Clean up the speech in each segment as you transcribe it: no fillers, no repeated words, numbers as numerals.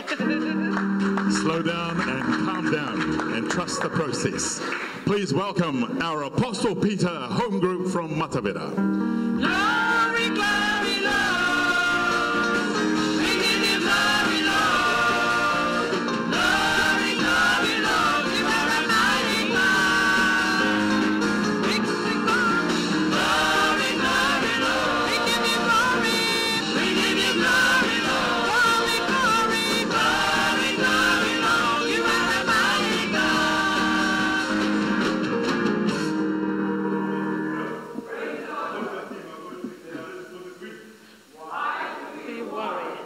Slow down and calm down and trust the process. Please welcome our Apostle Peter home group from Matavira. Glory, glory, Lord. We give you glory, Lord. Glory, glory, Lord. You are a mighty God. Victory, glory, glory, Lord. We give you glory. We give you glory, Lord. Glory, glory, glory, glory, Lord. You are a mighty God. We worry.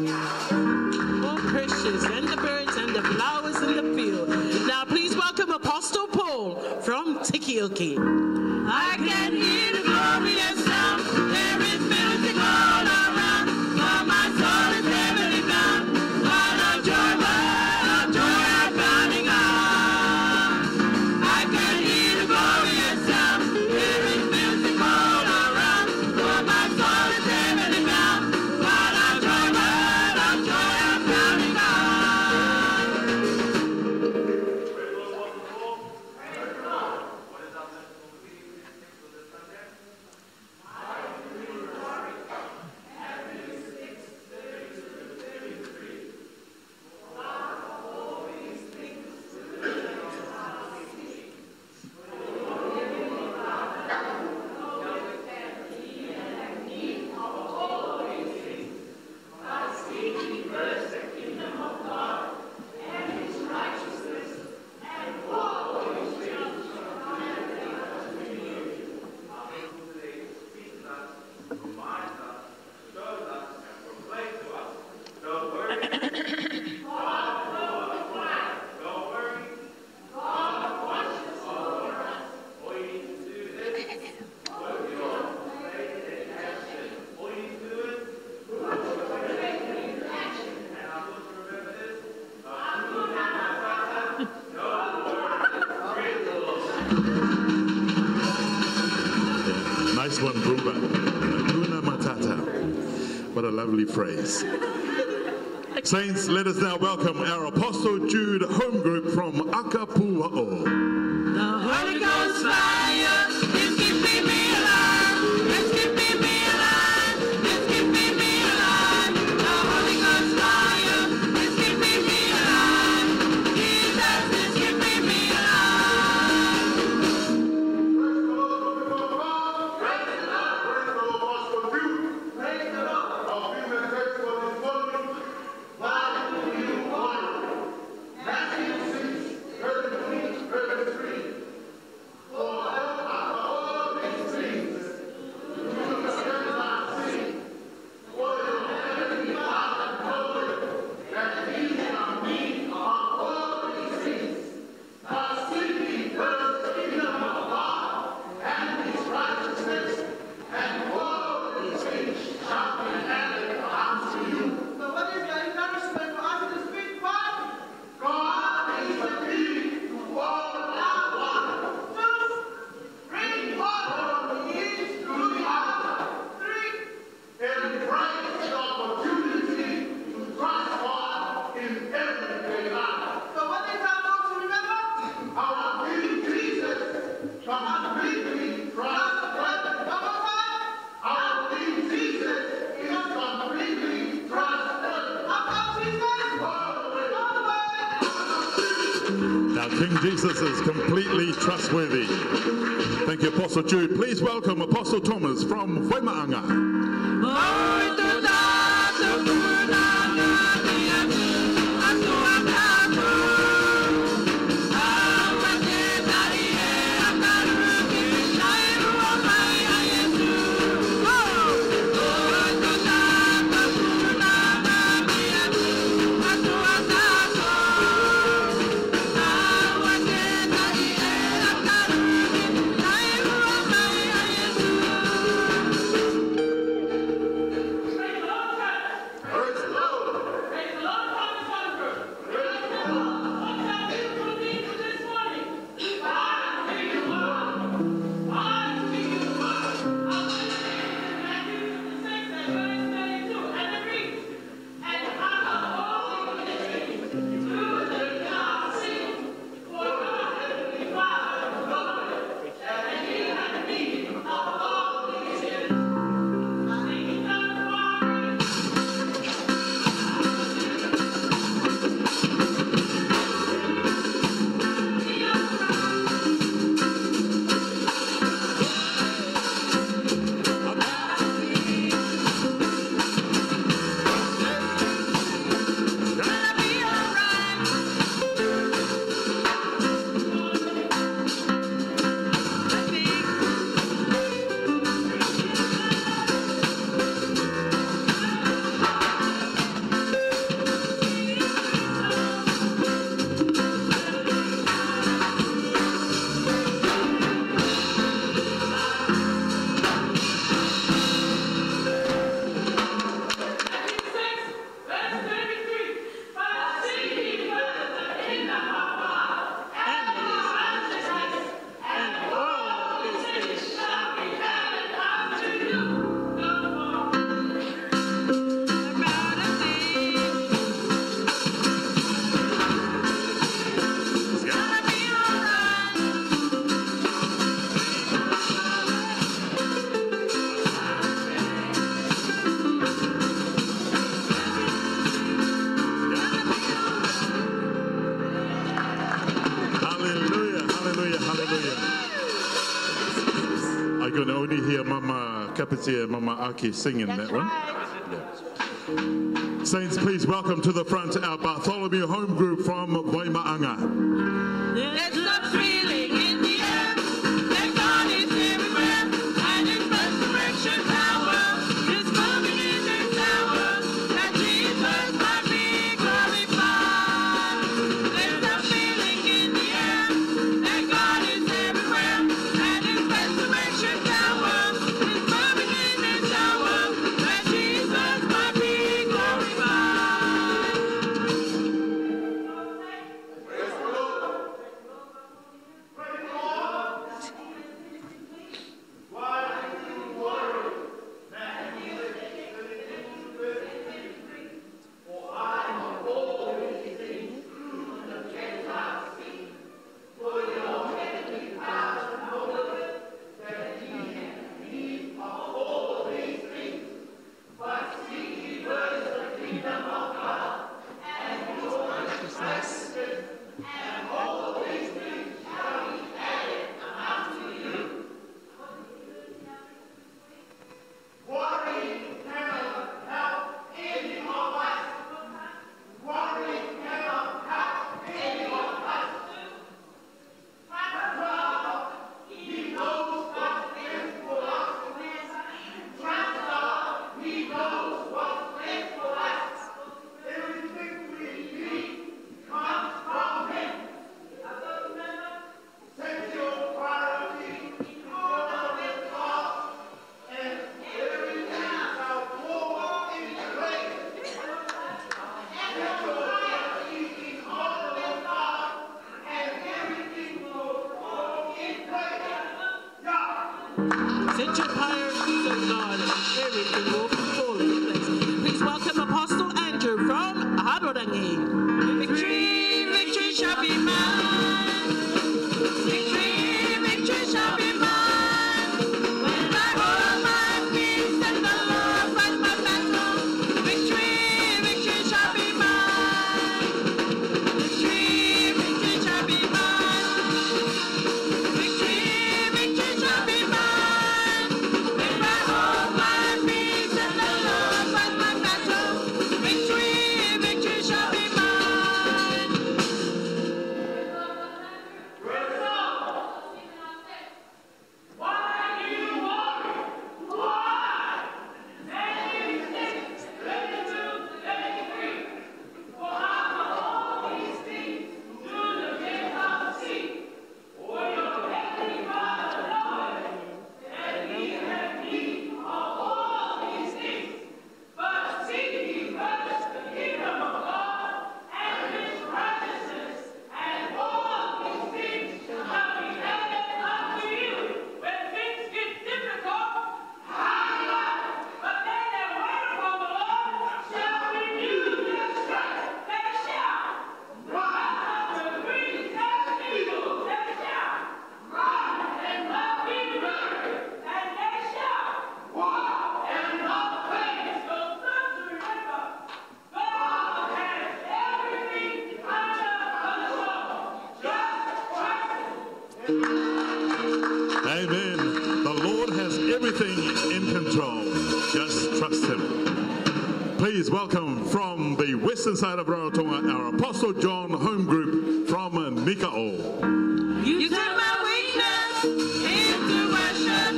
Oh, precious, and the birds and the flowers in the field. Now, please welcome Apostle Paul from Tikioki. I can hear the glorious sound. There is music all around. For my soul is heavily bound. What a joy I'm finding out. I can hear the glorious sound. There is music all around. For my soul is heavily bound. What a joy I'm finding out. Nice one, Bruba. Hakuna Matata. What a lovely phrase. Saints, let us now welcome our Apostle Jude home group from Akapua'o. The Holy Ghost fire is keeping me alive. It's keeping me alive. It's keeping me alive. The Holy Ghost fire is keeping me alive. Jesus is keeping me alive. Matthew 6, 33. King Jesus is completely trustworthy. Thank you, Apostle Jude. Please welcome Apostle Thomas from Waimaanga. I can only hear Mama Kapiti and Mama Aki singing that one. Yeah. Saints, please welcome to the front our Bartholomew Home Group from Waimaanga. There's a feeling in the air that God is everywhere, and His resurrection power is moving in this hour, that Jesus might be glorified. There's a feeling in the air that God is everywhere, and His resurrection power is moving in this hour, that Jesus might be glorified. Set your fire to God, and everything will fall in place. Please welcome Apostle Andrew from Harorangi. Victory, victory shall be mine. Victory, victory shall be mine. When I hold my peace and the Lord fights my battle. Victory, victory shall be mine. Victory, victory shall be mine. everything in control. Just trust him. Please welcome from the western side of Rarotonga, our Apostle John home group from Nika'o. You turn my weakness into worship.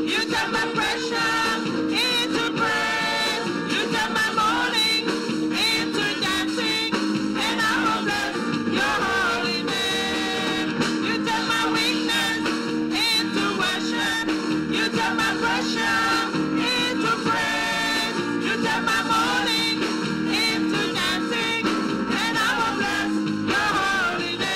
You turn my pressure into praise. You turn my mourning into dancing. And I will bless your holy name. You turn my weakness into worship. You turn my pressure into praise. You turn my mourning into dancing. And I will bless your holy name.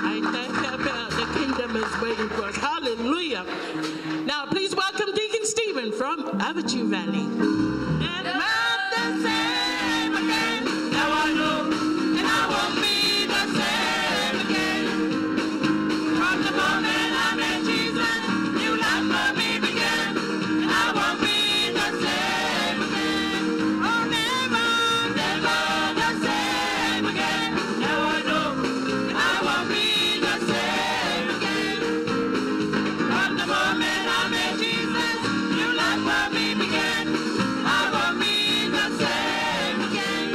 I thank God the kingdom is waiting for us. Hallelujah. Now, please welcome Deacon Stephen from Avatue Valley. And I'm the same again. Now I know, and I won't be the same again. From the moment I met Jesus, new life for me began. And I won't be the same again. Oh, never, never the same again. Now I know, and I won't be the same again. From the moment I met Jesus, new life for me began. I won't be the same again.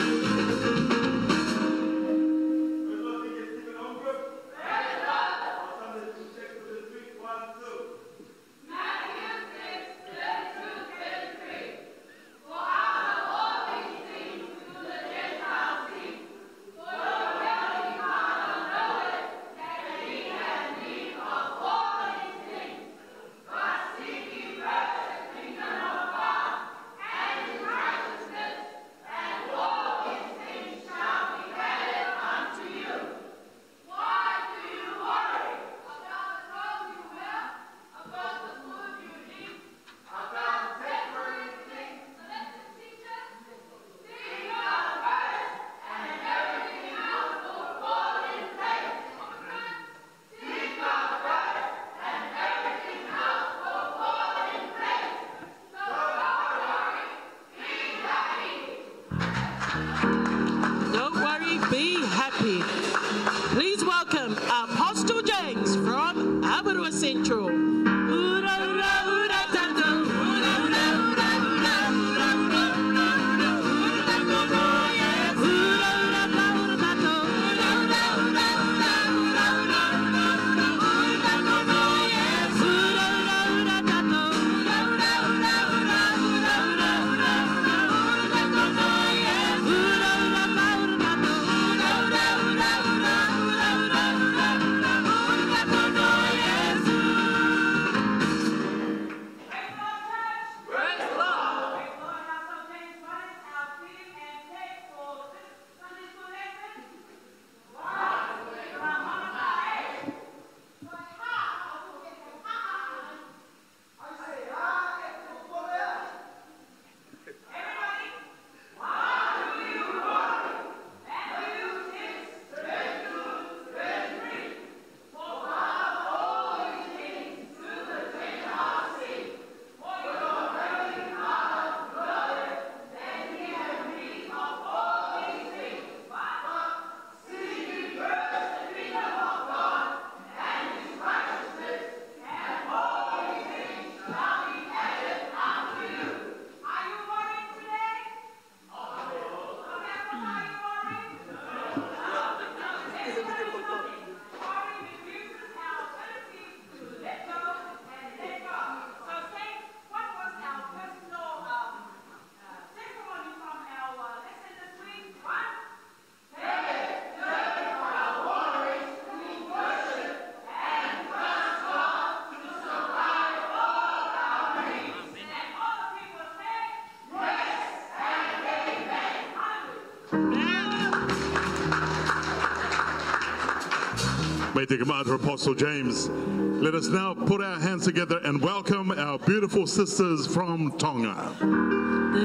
Mighty God, Apostle James. Let us now put our hands together and welcome our beautiful sisters from Tonga.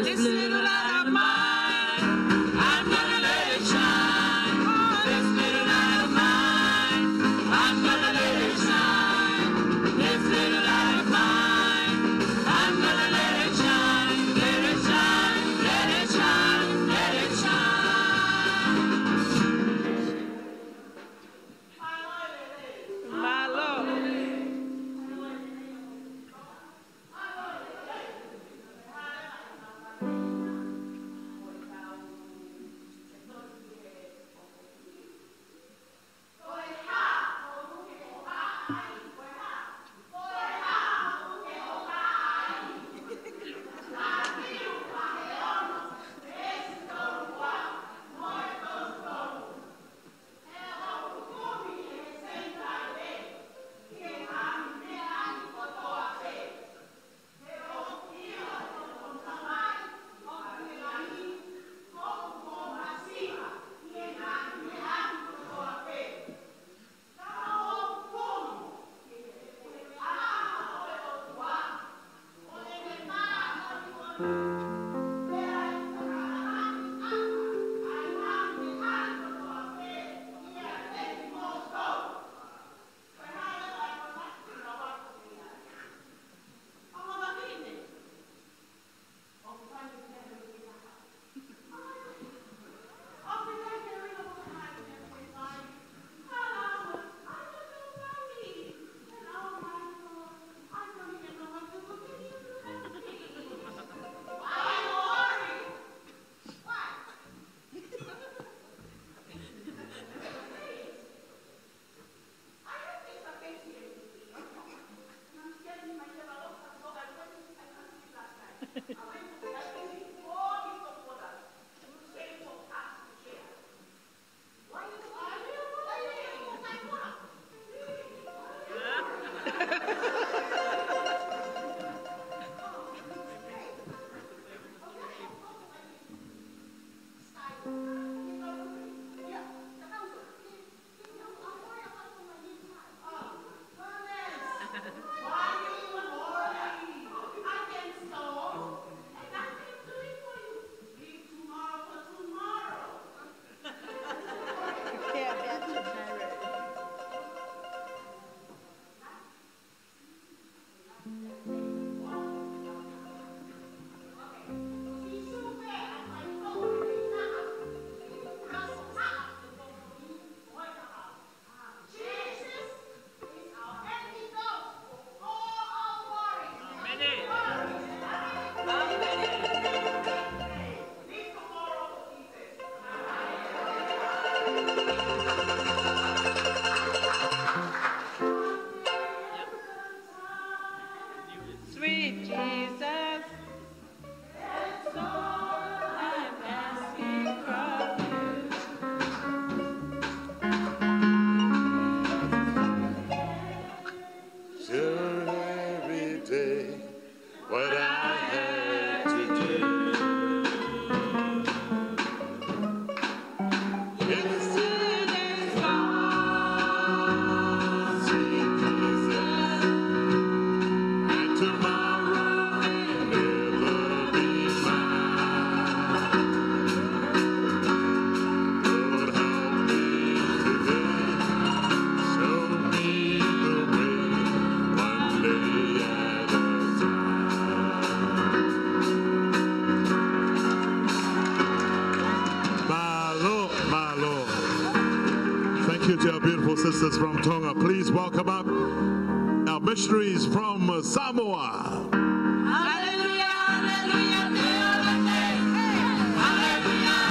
This little light of mine, I'm gonna let it shine. Oh, this little light of mine, I'm gonna let it shine. This little light of mine, I'm gonna let it shine. Let it shine, let it shine, let it shine. My Lord. Sweet Jesus, that's all I'm asking from you. Sure, every day, what I had to do. It's to our beautiful sisters from Tonga. Please welcome up our missionaries from Samoa. Hallelujah, hallelujah, hallelujah,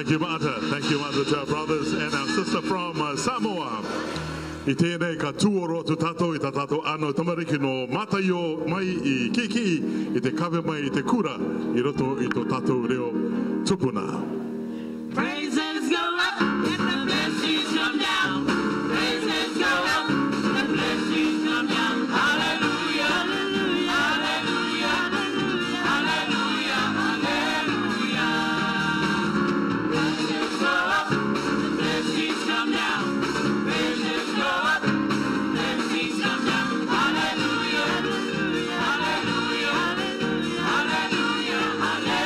Thank you, Martha. Thank you, Martha, to our brothers and our sister from Samoa. I tēnei ka tuoro tu tatou I ta tatou ano tamariki no mataio mai I kiki I te kawe mai I te kura I roto I to tatou reo tupuna. Praises go up and the blessings come down. Praises go up, the blessings come down. Hallelujah, hallelujah, hallelujah, hallelujah. Praises go up, the blessings come down. Praises go up, blessings come down. Hallelujah, hallelujah, hallelujah, hallelujah.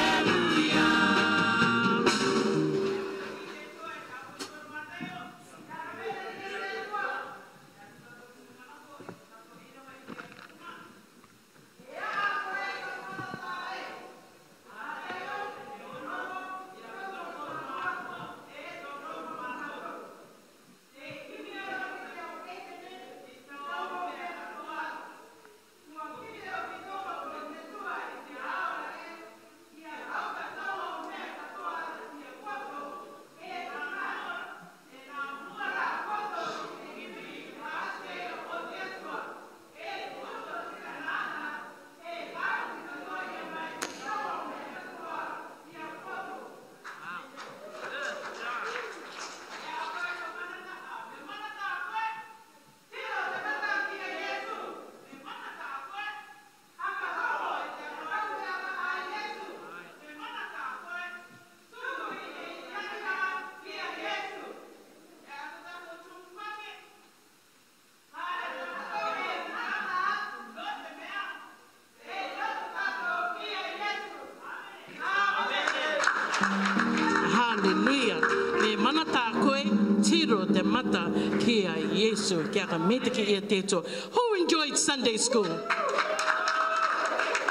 Hallelujah. Me manata koe tiro te mata kia Yesu kia ka mete ki ia teto. Who enjoyed Sunday school?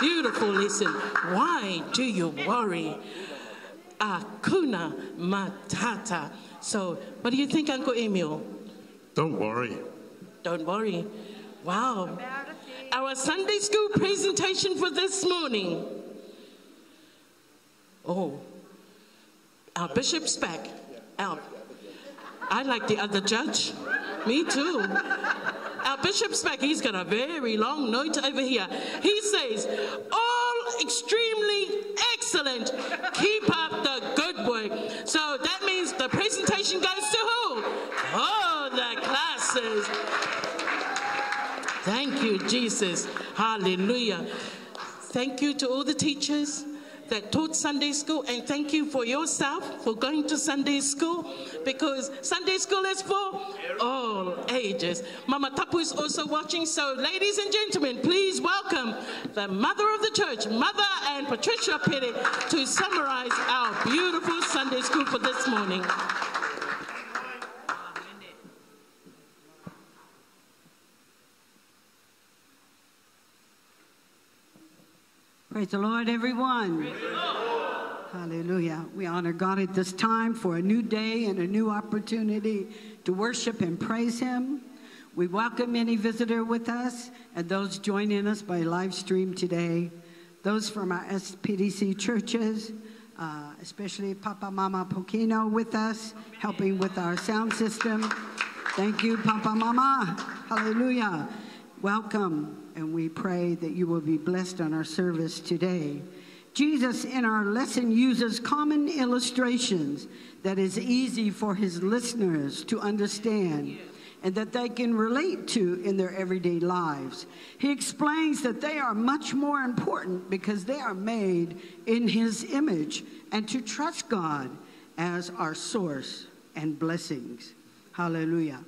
Beautiful lesson. Why do you worry? Akuna matata. So, what do you think, Uncle Emil? Don't worry. Don't worry. Wow. Our Sunday school presentation for this morning. Oh, our bishop's back. I like the other judge. Me too. Our bishop's back. He's got a very long note over here. He says, all extremely excellent. Keep up the good work. So that means the presentation goes to who? Oh, the classes. Thank you, Jesus. Hallelujah. Thank you to all the teachers that taught Sunday school, and thank you for yourself for going to Sunday school, because Sunday school is for all ages. Mama Tapu is also watching, so ladies and gentlemen, please welcome the mother of the church, Mother and Patricia Pere, to summarize our beautiful Sunday school for this morning. Praise the Lord, everyone. Praise the Lord. Hallelujah. We honor God at this time for a new day and a new opportunity to worship and praise Him. We welcome any visitor with us and those joining us by live stream today. Those from our SPDC churches, especially Papa Mama Pokino with us, helping with our sound system. Thank you, Papa Mama. Hallelujah. Welcome. And we pray that you will be blessed on our service today. Jesus in our lesson uses common illustrations that is easy for his listeners to understand and that they can relate to in their everyday lives. He explains that they are much more important because they are made in his image, and to trust God as our source and blessings. Hallelujah.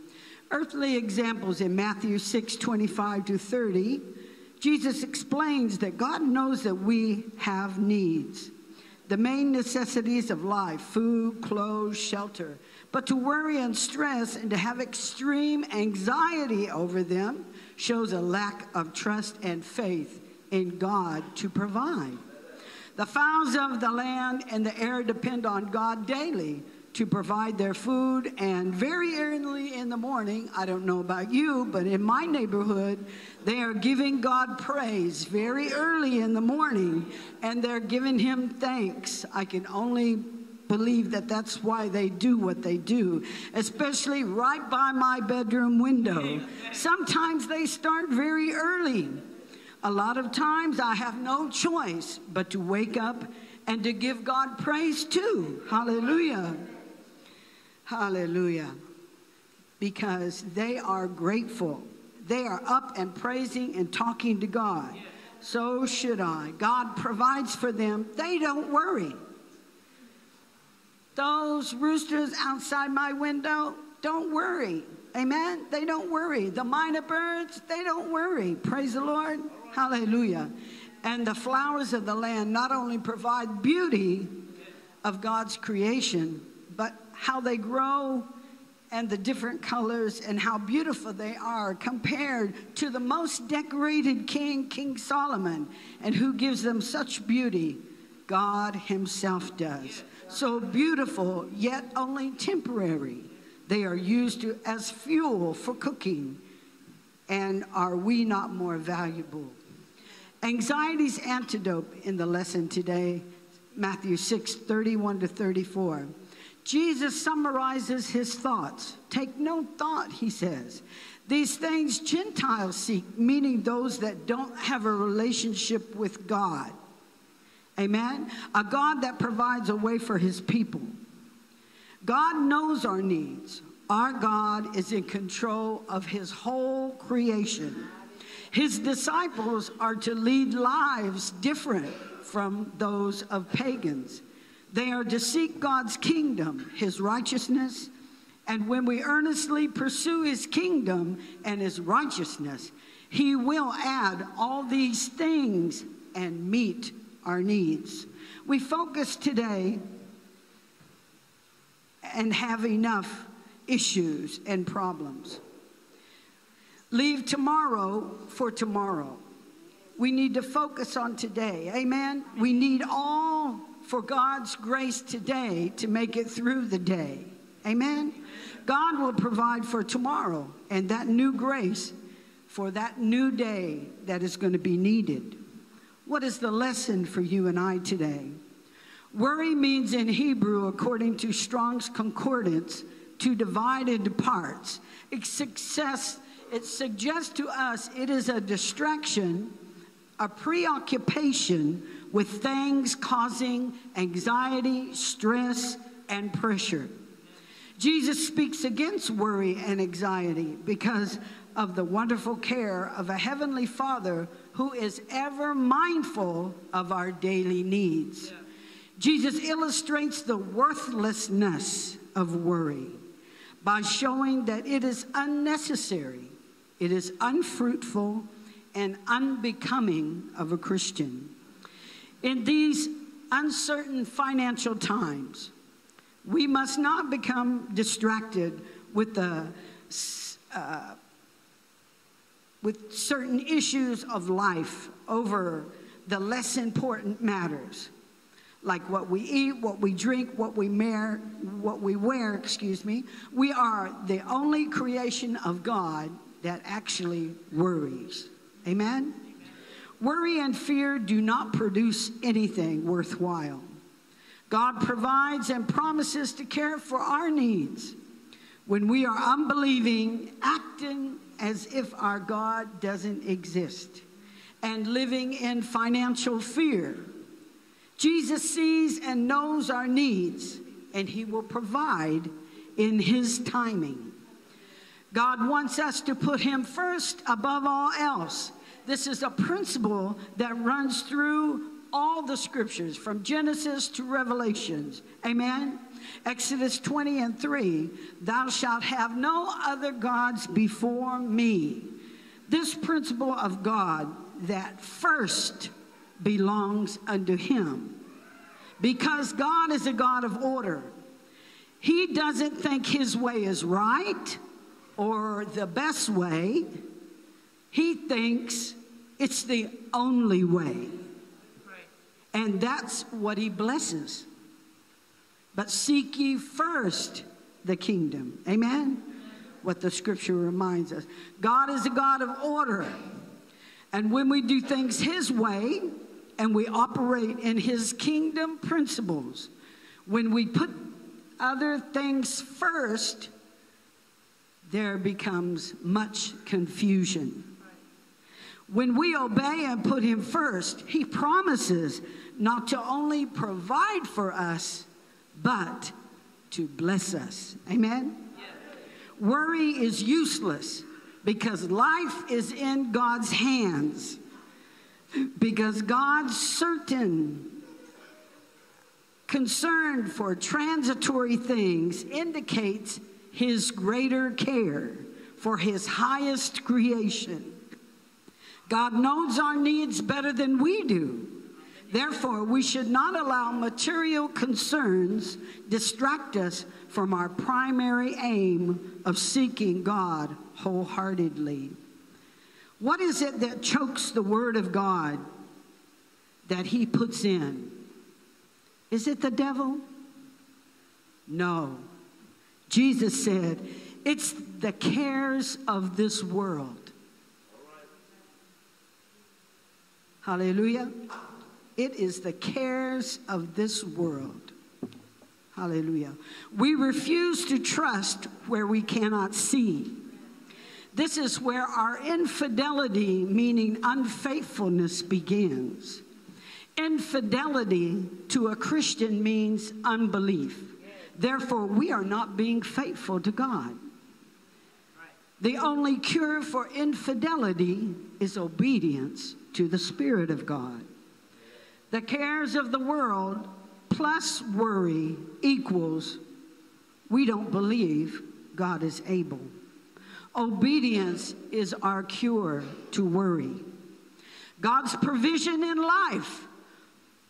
Earthly examples in Matthew 6:25-30, Jesus explains that God knows that we have needs, the main necessities of life, food, clothes, shelter. But to worry and stress and to have extreme anxiety over them shows a lack of trust and faith in God to provide. The fowls of the land and the air depend on God daily to provide their food, and very early in the morning, I don't know about you, but in my neighborhood, they are giving God praise very early in the morning, and they're giving him thanks. I can only believe that that's why they do what they do, especially right by my bedroom window. Sometimes they start very early. A lot of times I have no choice but to wake up and to give God praise too. Hallelujah. Hallelujah. Because they are grateful. They are up and praising and talking to God. So should I. God provides for them. They don't worry. Those roosters outside my window don't worry. Amen? They don't worry. The minor birds, they don't worry. Praise the Lord. Hallelujah. And the flowers of the land not only provide beauty of God's creation, but how they grow and the different colors and how beautiful they are compared to the most decorated king, King Solomon. And who gives them such beauty? God himself does. So beautiful, yet only temporary. They are used as fuel for cooking. And are we not more valuable? Anxiety's antidote in the lesson today, Matthew 6:31-34. Jesus summarizes his thoughts. Take no thought, he says. These things Gentiles seek, meaning those that don't have a relationship with God. Amen? A God that provides a way for his people. God knows our needs. Our God is in control of his whole creation. His disciples are to lead lives different from those of pagans. They are to seek God's kingdom, his righteousness, and when we earnestly pursue his kingdom and his righteousness, he will add all these things and meet our needs. We focus today and have enough issues and problems. Leave tomorrow for tomorrow. We need to focus on today. Amen? We need all for God's grace today to make it through the day. Amen? God will provide for tomorrow and that new grace for that new day that is going to be needed. What is the lesson for you and I today? Worry means in Hebrew, according to Strong's Concordance, to divide into parts. It suggests to us it is a distraction, a preoccupation with things causing anxiety, stress, and pressure. Jesus speaks against worry and anxiety because of the wonderful care of a heavenly Father who is ever mindful of our daily needs. Jesus illustrates the worthlessness of worry by showing that it is unnecessary, it is unfruitful, and unbecoming of a Christian. In these uncertain financial times, we must not become distracted with certain issues of life over the less important matters, like what we eat, what we drink, what we wear. We are the only creation of God that actually worries. Amen? Worry and fear do not produce anything worthwhile. God provides and promises to care for our needs. When we are unbelieving, acting as if our God doesn't exist, and living in financial fear, Jesus sees and knows our needs, and he will provide in his timing. God wants us to put him first above all else. This is a principle that runs through all the scriptures from Genesis to Revelations. Amen? Exodus 20:3, thou shalt have no other gods before me. This principle of God that first belongs unto him. Because God is a God of order. He doesn't think his way is right or the best way. He thinks it's the only way. And that's what he blesses. But seek ye first the kingdom. Amen? What the scripture reminds us. God is a God of order. And when we do things his way and we operate in his kingdom principles, When we put other things first, there becomes much confusion. When we obey and put him first, he promises not to only provide for us, but to bless us. Amen? Yes. Worry is useless because life is in God's hands. Because God's certain concern for transitory things indicates his greater care for his highest creation. God knows our needs better than we do. Therefore, we should not allow material concerns distract us from our primary aim of seeking God wholeheartedly. What is it that chokes the word of God that he puts in? Is it the devil? No. Jesus said, it's the cares of this world. Hallelujah. It is the cares of this world. Hallelujah. We refuse to trust where we cannot see. This is where our infidelity, meaning unfaithfulness, begins. Infidelity to a Christian means unbelief. Therefore, we are not being faithful to God. The only cure for infidelity is obedience to the Spirit of God. The cares of the world plus worry equals we don't believe God is able. Obedience is our cure to worry. God's provision in life,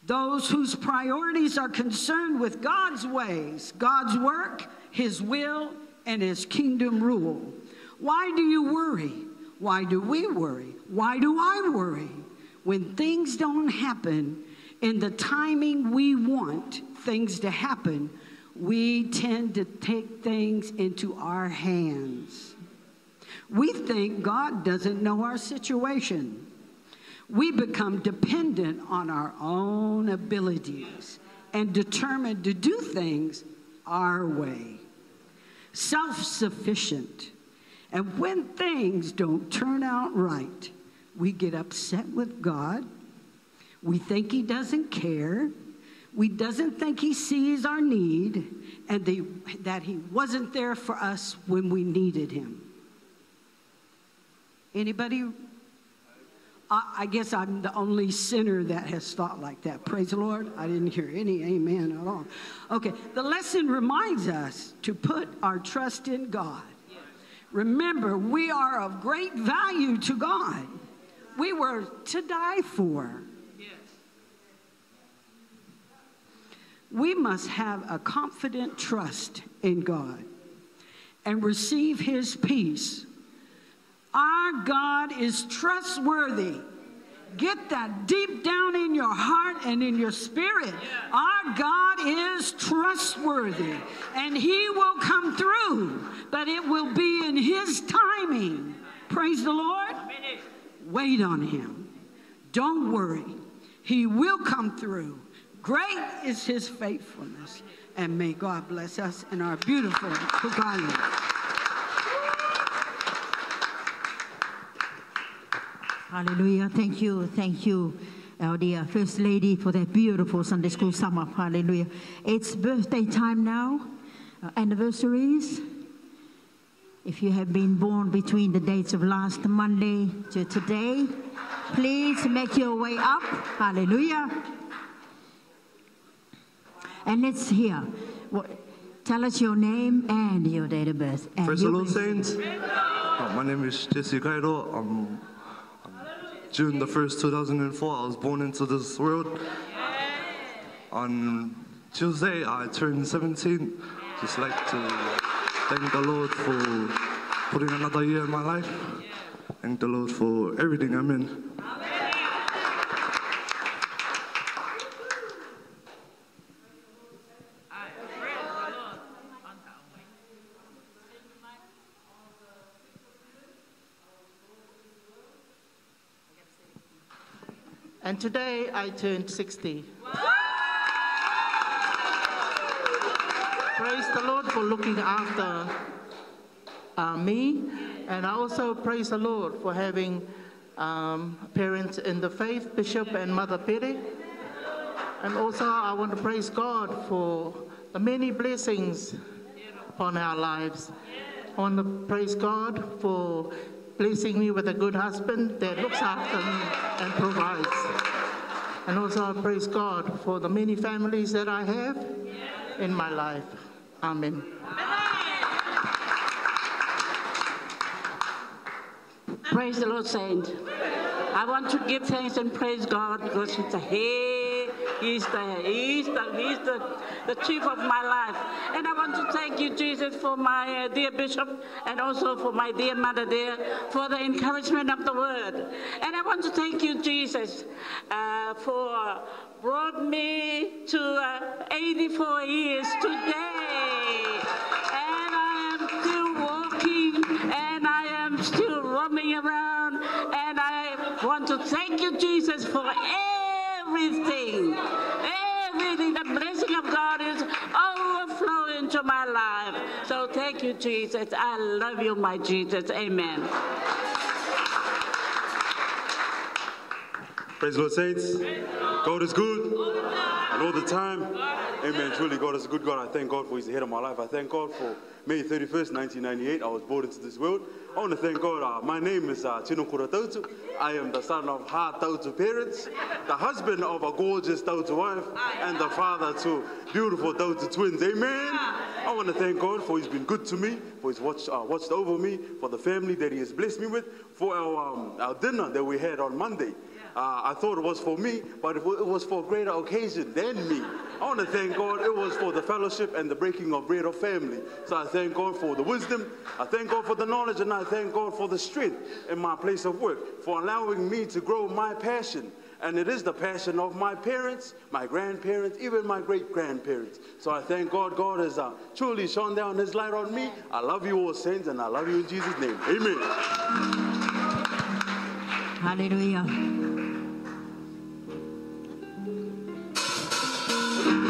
those whose priorities are concerned with God's ways, God's work, his will, and his kingdom rule. Why do you worry? Why do we worry? Why do I worry? When things don't happen in the timing we want things to happen, we tend to take things into our hands. We think God doesn't know our situation. We become dependent on our own abilities and determined to do things our way. Self-sufficient. And when things don't turn out right, we get upset with God. We think he doesn't care. We doesn't think he sees our need and that he wasn't there for us when we needed him. Anybody? I guess I'm the only sinner that has thought like that. Praise the Lord. I didn't hear any amen at all. Okay, the lesson reminds us to put our trust in God. Remember, we are of great value to God. We were to die for. We must have a confident trust in God and receive his peace. Our God is trustworthy. Get that deep down in your heart and in your spirit. Our God is trustworthy, and he will come through, but it will be in his timing. Praise the Lord. Wait on him. Don't worry. He will come through. Great is his faithfulness, and may God bless us in our beautiful Cook Island. Hallelujah. Thank you, our dear First Lady, for that beautiful Sunday school sum up. Hallelujah. It's birthday time now, anniversaries. If you have been born between the dates of last Monday to today, please make your way up. Hallelujah. And let's hear. Tell us your name and your date of birth. Praise the Lord, saints. My name is Jesse Cairo. June the 1st, 2004, I was born into this world. On Tuesday, I turned 17. Just like to thank the Lord for putting another year in my life. Thank the Lord for everything I'm in. And today I turned 60. for looking after me. And I also praise the Lord for having parents in the faith, Bishop and Mother Pere. And also I want to praise God for the many blessings upon our lives. I want to praise God for blessing me with a good husband that looks after me and provides. And also I praise God for the many families that I have in my life. Amen. Praise the Lord, saint. I want to give thanks and praise God because He's the chief of my life. And I want to thank you, Jesus, for my dear bishop and also for my dear mother there for the encouragement of the word. And I want to thank you, Jesus, for brought me to 84 years today. And I am still walking and I am still roaming around. And I want to thank you, Jesus, for everything. Everything. The blessing of God is overflowing into my life. So thank you, Jesus. I love you, my Jesus. Amen. Praise the Lord, saints. God is good, and all the time. Amen. Truly, God is a good God. I thank God for He's the head of my life. I thank God for May 31st, 1998. I was born into this world. I want to thank God. My name is Tino Kuratautu. I am the son of Ha Tautu parents, the husband of a gorgeous Tautu wife, and the father to beautiful Tautu twins. Amen. I want to thank God for He's been good to me, for He's watched over me, for the family that He has blessed me with, for our dinner that we had on Monday. I thought it was for me, but it was for a greater occasion than me. I want to thank God. It was for the fellowship and the breaking of bread of family. So I thank God for the wisdom. I thank God for the knowledge, and I thank God for the strength in my place of work, for allowing me to grow my passion. And it is the passion of my parents, my grandparents, even my great-grandparents. So I thank God. God has truly shone down His light on me. I love you all, saints, and I love you in Jesus' name. Amen. Hallelujah.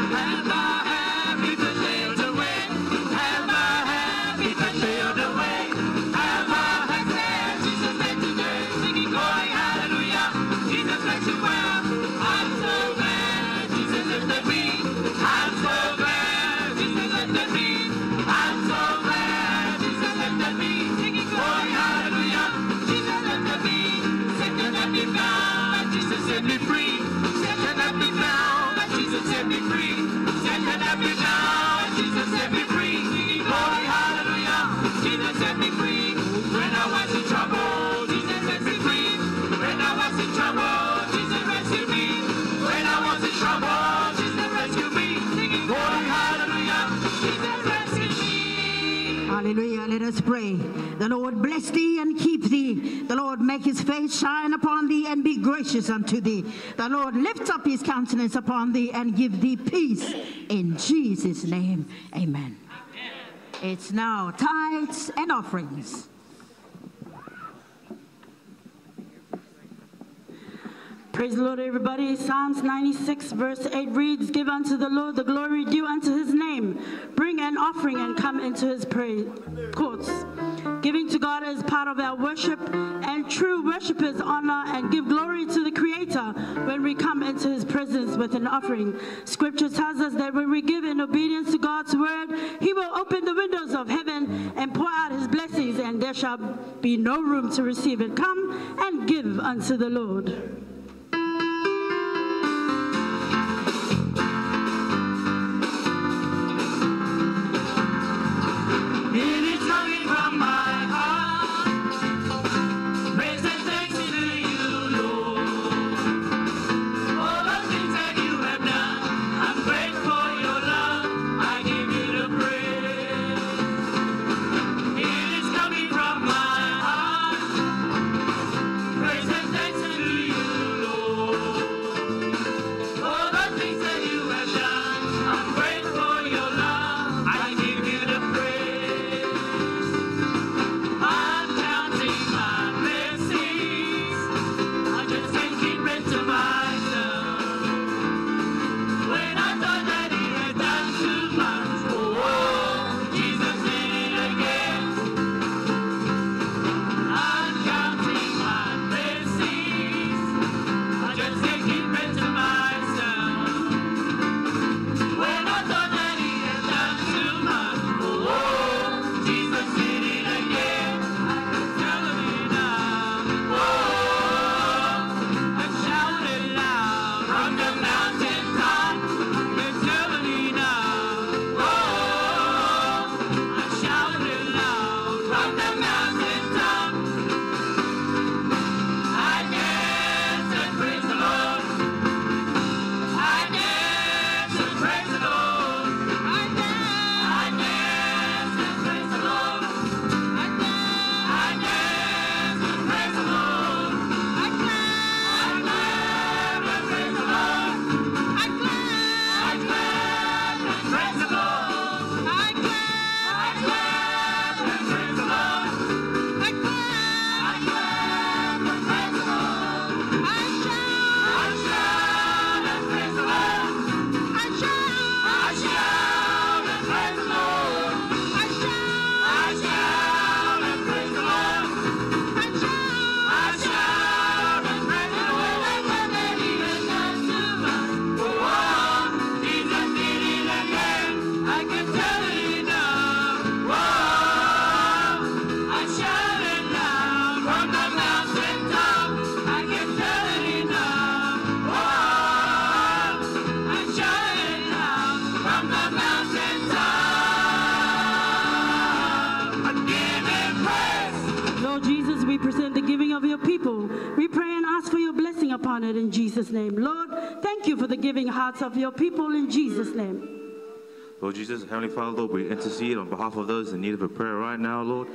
Have a happy birthday on the way. Have a happy birthday on the way. Have a happy Jesus day today. Singing glory, hallelujah. Jesus makes you well. I'm so glad Jesus lifted me. I'm so glad Jesus lifted me. I'm so glad Jesus lifted me. Singing glory, hallelujah. Jesus lifted me. Satan let me bound, but Jesus set me free. Satan let me bound, but Jesus set me free. Satan let me down, Jesus set me free. Singing glory, hallelujah. Jesus set me free. When I was in trouble, Jesus set me free. When I was in trouble, Jesus rescued me. When I was in trouble, Jesus rescued me. Singing glory, hallelujah. Jesus rescued me. Hallelujah. Let us pray. The Lord bless thee and keep thee. The Lord make His face shine upon thee and be gracious unto thee. The Lord lift up His countenance upon thee and give thee peace. In Jesus' name, amen. It's now tithes and offerings. Praise the Lord, everybody. Psalms 96, verse 8 reads, Give unto the Lord the glory due unto His name. Bring an offering and come into His courts. Giving to God is part of our worship, and true worshipers honor and give glory to the Creator when we come into His presence with an offering. Scripture tells us that when we give in obedience to God's word, He will open the windows of heaven and pour out His blessings, and there shall be no room to receive it. Come and give unto the Lord. Praise and thanks to you. of your people. We pray and ask for your blessing upon it in Jesus' name. Lord, thank you for the giving hearts of your people in Jesus' name. Lord Jesus, Heavenly Father, Lord, we intercede on behalf of those in need of a prayer right now, Lord.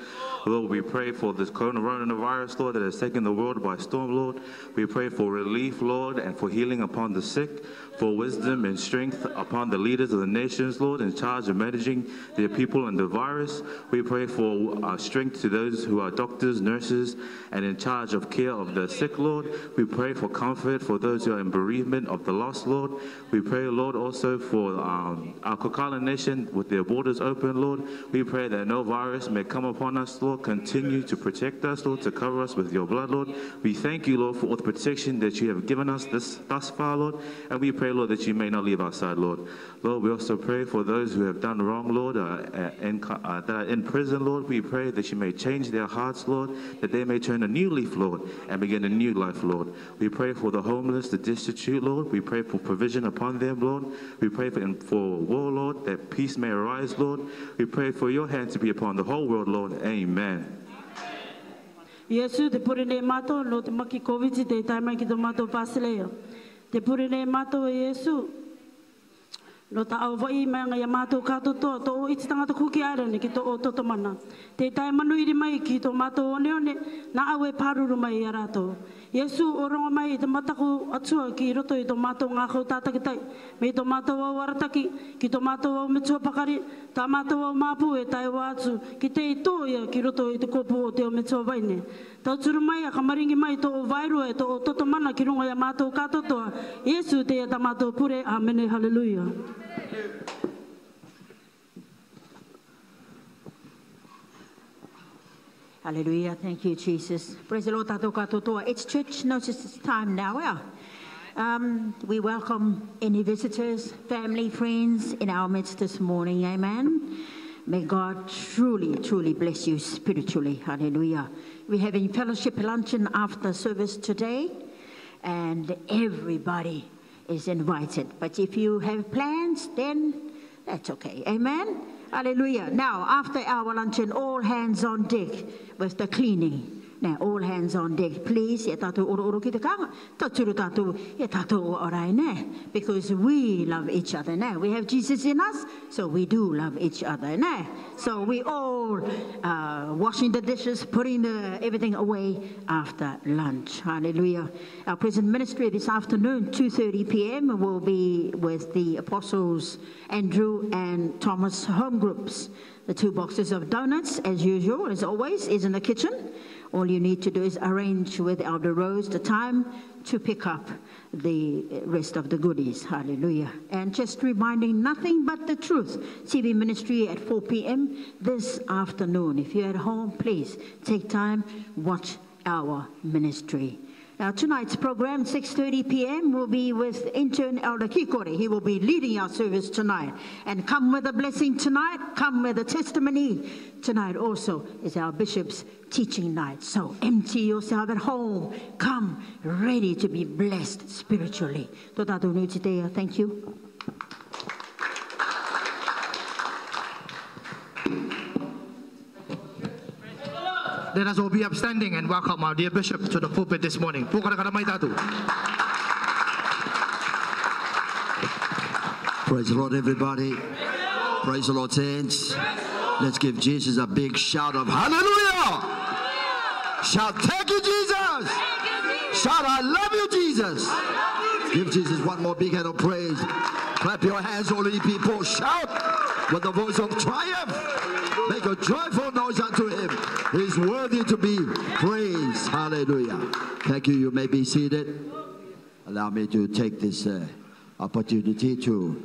Lord, we pray for this coronavirus, Lord, that has taken the world by storm, Lord. We pray for relief, Lord, and for healing upon the sick, for wisdom and strength upon the leaders of the nations, Lord, in charge of managing their people and the virus. We pray for strength to those who are doctors, nurses, and in charge of care of the sick, Lord. We pray for comfort for those who are in bereavement of the lost, Lord. We pray, Lord, also for our Kokala nation with their borders open, Lord. We pray that no virus may come upon us, Lord. Continue to protect us, Lord, to cover us with your blood, Lord. We thank you, Lord, for all the protection that you have given us thus far, Lord. And we pray, Lord, that you may not leave our side, Lord. Lord, we also pray for those who have done wrong, Lord, that are in prison, Lord. We pray that you may change their hearts, Lord, that they may turn a new leaf, Lord, and begin a new life, Lord. We pray for the homeless, the destitute, Lord. We pray for provision upon them, Lord. We pray for war, Lord, that peace may arise, Lord. We pray for your hand to be upon the whole world, Lord. Amen. Yesu, te pure ne mato, lo te maki COVID, te taimai ki to mato pasileo. Te pure ne mato, Yesu. Lo ta au vai mai ngai mato kato to o iti tangata kuki ara ne ki to o toto mana. Te tai manu iri mai ki to mato one na awe paruru mai arato. Yesu orongo mai te mataku atua ki roto I to mato ngā kau tātakitai. Me to mato wau warataki, ki to mato wau metua pakari, ta mato wau mapu e tai wātu, ki te I toia ki roto I te kopu o te o metua waine. Tau turu mai a kamaringi mai to o vairu e to o toto mana ki rungo ia mato katotoa. Yesu te ia ta mato pure, amene, hallelujah. Hallelujah. Thank you, Jesus. Praise the Lord. It's church notice time now. We welcome any visitors, family, friends in our midst this morning. Amen. May God truly, truly bless you spiritually. Hallelujah. We're having fellowship luncheon after service today, and everybody is invited. But if you have plans, then that's okay. Amen. Hallelujah. Now, after our luncheon, all hands on deck with the cleaning. Now, all hands on deck, please. Because we love each other. Now, we have Jesus in us, so we do love each other. Now, so we all washing the dishes, putting everything away after lunch. Hallelujah. Our prison ministry this afternoon, 2:30 p.m., will be with the apostles Andrew and Thomas home groups. The 2 boxes of donuts, as usual, as always, is in the kitchen. All you need to do is arrange with Elder Rose the time to pick up the rest of the goodies. Hallelujah. And just reminding nothing but the truth. TV ministry at 4 p.m. this afternoon. If you're at home, please take time, watch our ministry. Now, tonight's program, 6:30 p.m., will be with intern Elder Kikore. He will be leading our service tonight. And come with a blessing tonight, come with a testimony. Tonight also is our bishop's teaching night. So empty yourself at home. Come ready to be blessed spiritually. Thank you. Let us all be upstanding and welcome our dear bishop to the pulpit this morning. Praise the Lord, everybody. Praise the Lord, saints. Let's give Jesus a big shout of hallelujah. Shout, thank you, Jesus. Shout, I love you, Jesus. Give Jesus one more big hand of praise. Clap your hands, all you people. Shout with the voice of triumph. Make a joyful noise unto him. He's worthy to be praised. Hallelujah. Thank you. You may be seated. Allow me to take this opportunity to,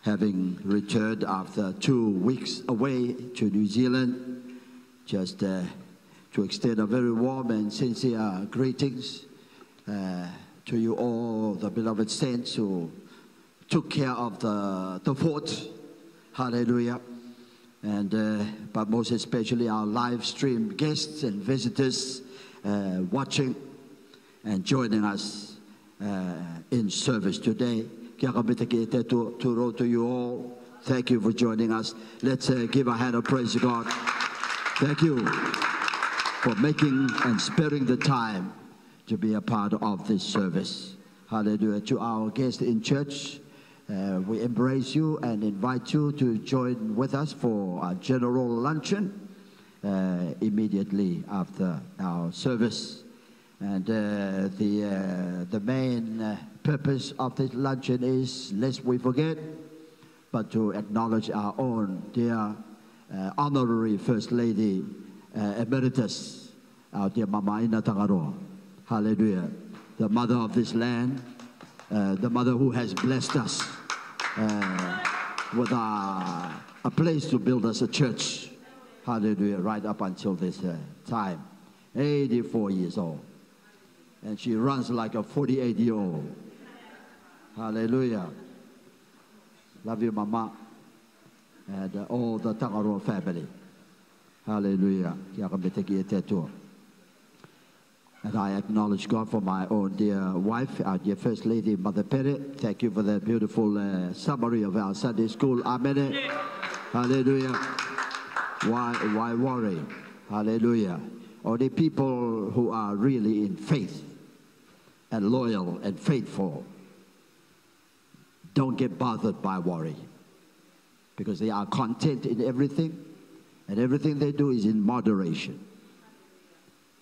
having returned after 2 weeks away to New Zealand, just to extend a very warm and sincere greetings to you all, the beloved saints who took care of the fort. Hallelujah. And but most especially our live stream guests and visitors watching and joining us in service today. To you all, thank you for joining us. Let's give a hand of praise to God. Thank you. for making and sparing the time to be a part of this service. Hallelujah. To our guests in church, we embrace you and invite you to join with us for our general luncheon immediately after our service. And the main purpose of this luncheon is, lest we forget, but to acknowledge our own dear honorary First Lady Emeritus, our dear Mama Ina Tagaroa. Hallelujah. The mother of this land, the mother who has blessed us with a place to build us a church. Hallelujah. Right up until this time. 84 years old. And she runs like a 48-year-old. Hallelujah. Love you, Mama. And all the Tagaroa family. Hallelujah. And I acknowledge God for my own dear wife, our dear First Lady, Mother Pere. Thank you for that beautiful summary of our Sunday school. Amen. Hallelujah. Why worry? Hallelujah. Only people who are really in faith and loyal and faithful don't get bothered by worry, because they are content in everything, and everything they do is in moderation.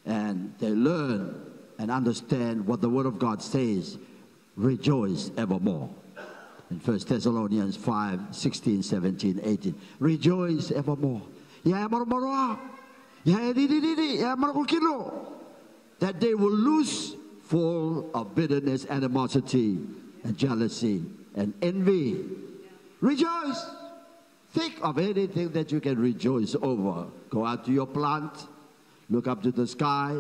And they learn and understand what the Word of God says, rejoice evermore. In 1 Thessalonians 5, 16, 17, 18. Rejoice evermore. That they will lose full of bitterness, animosity, and jealousy, and envy. Rejoice. Think of anything that you can rejoice over. Go out to your plant. Look up to the sky.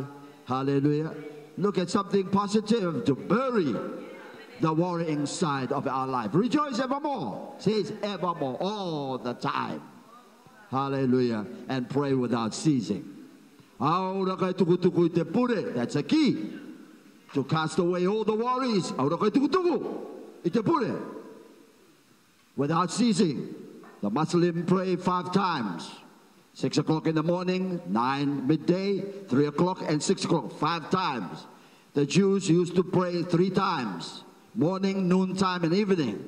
Hallelujah. Look at something positive to bury the worrying side of our life. Rejoice evermore. Says evermore, all the time. Hallelujah. And pray without ceasing. That's a key to cast away all the worries. Without ceasing. The Muslim pray 5 times. 6 o'clock in the morning, 9 midday, 3 o'clock, and 6 o'clock. 5 times. The Jews used to pray 3 times. Morning, noontime, and evening.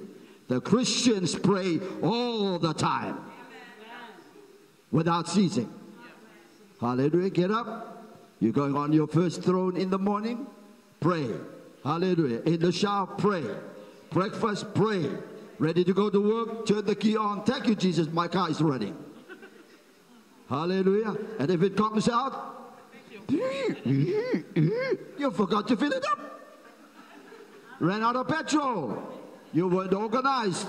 The Christians pray all the time. Without ceasing. Hallelujah. Get up. You're going on your first throne in the morning. Pray. Hallelujah. In the shower, pray. Breakfast, pray. Ready to go to work, turn the key on. Thank you, Jesus. My car is ready. Hallelujah. And if it comes out, you forgot to fill it up. Ran out of petrol. You weren't organized.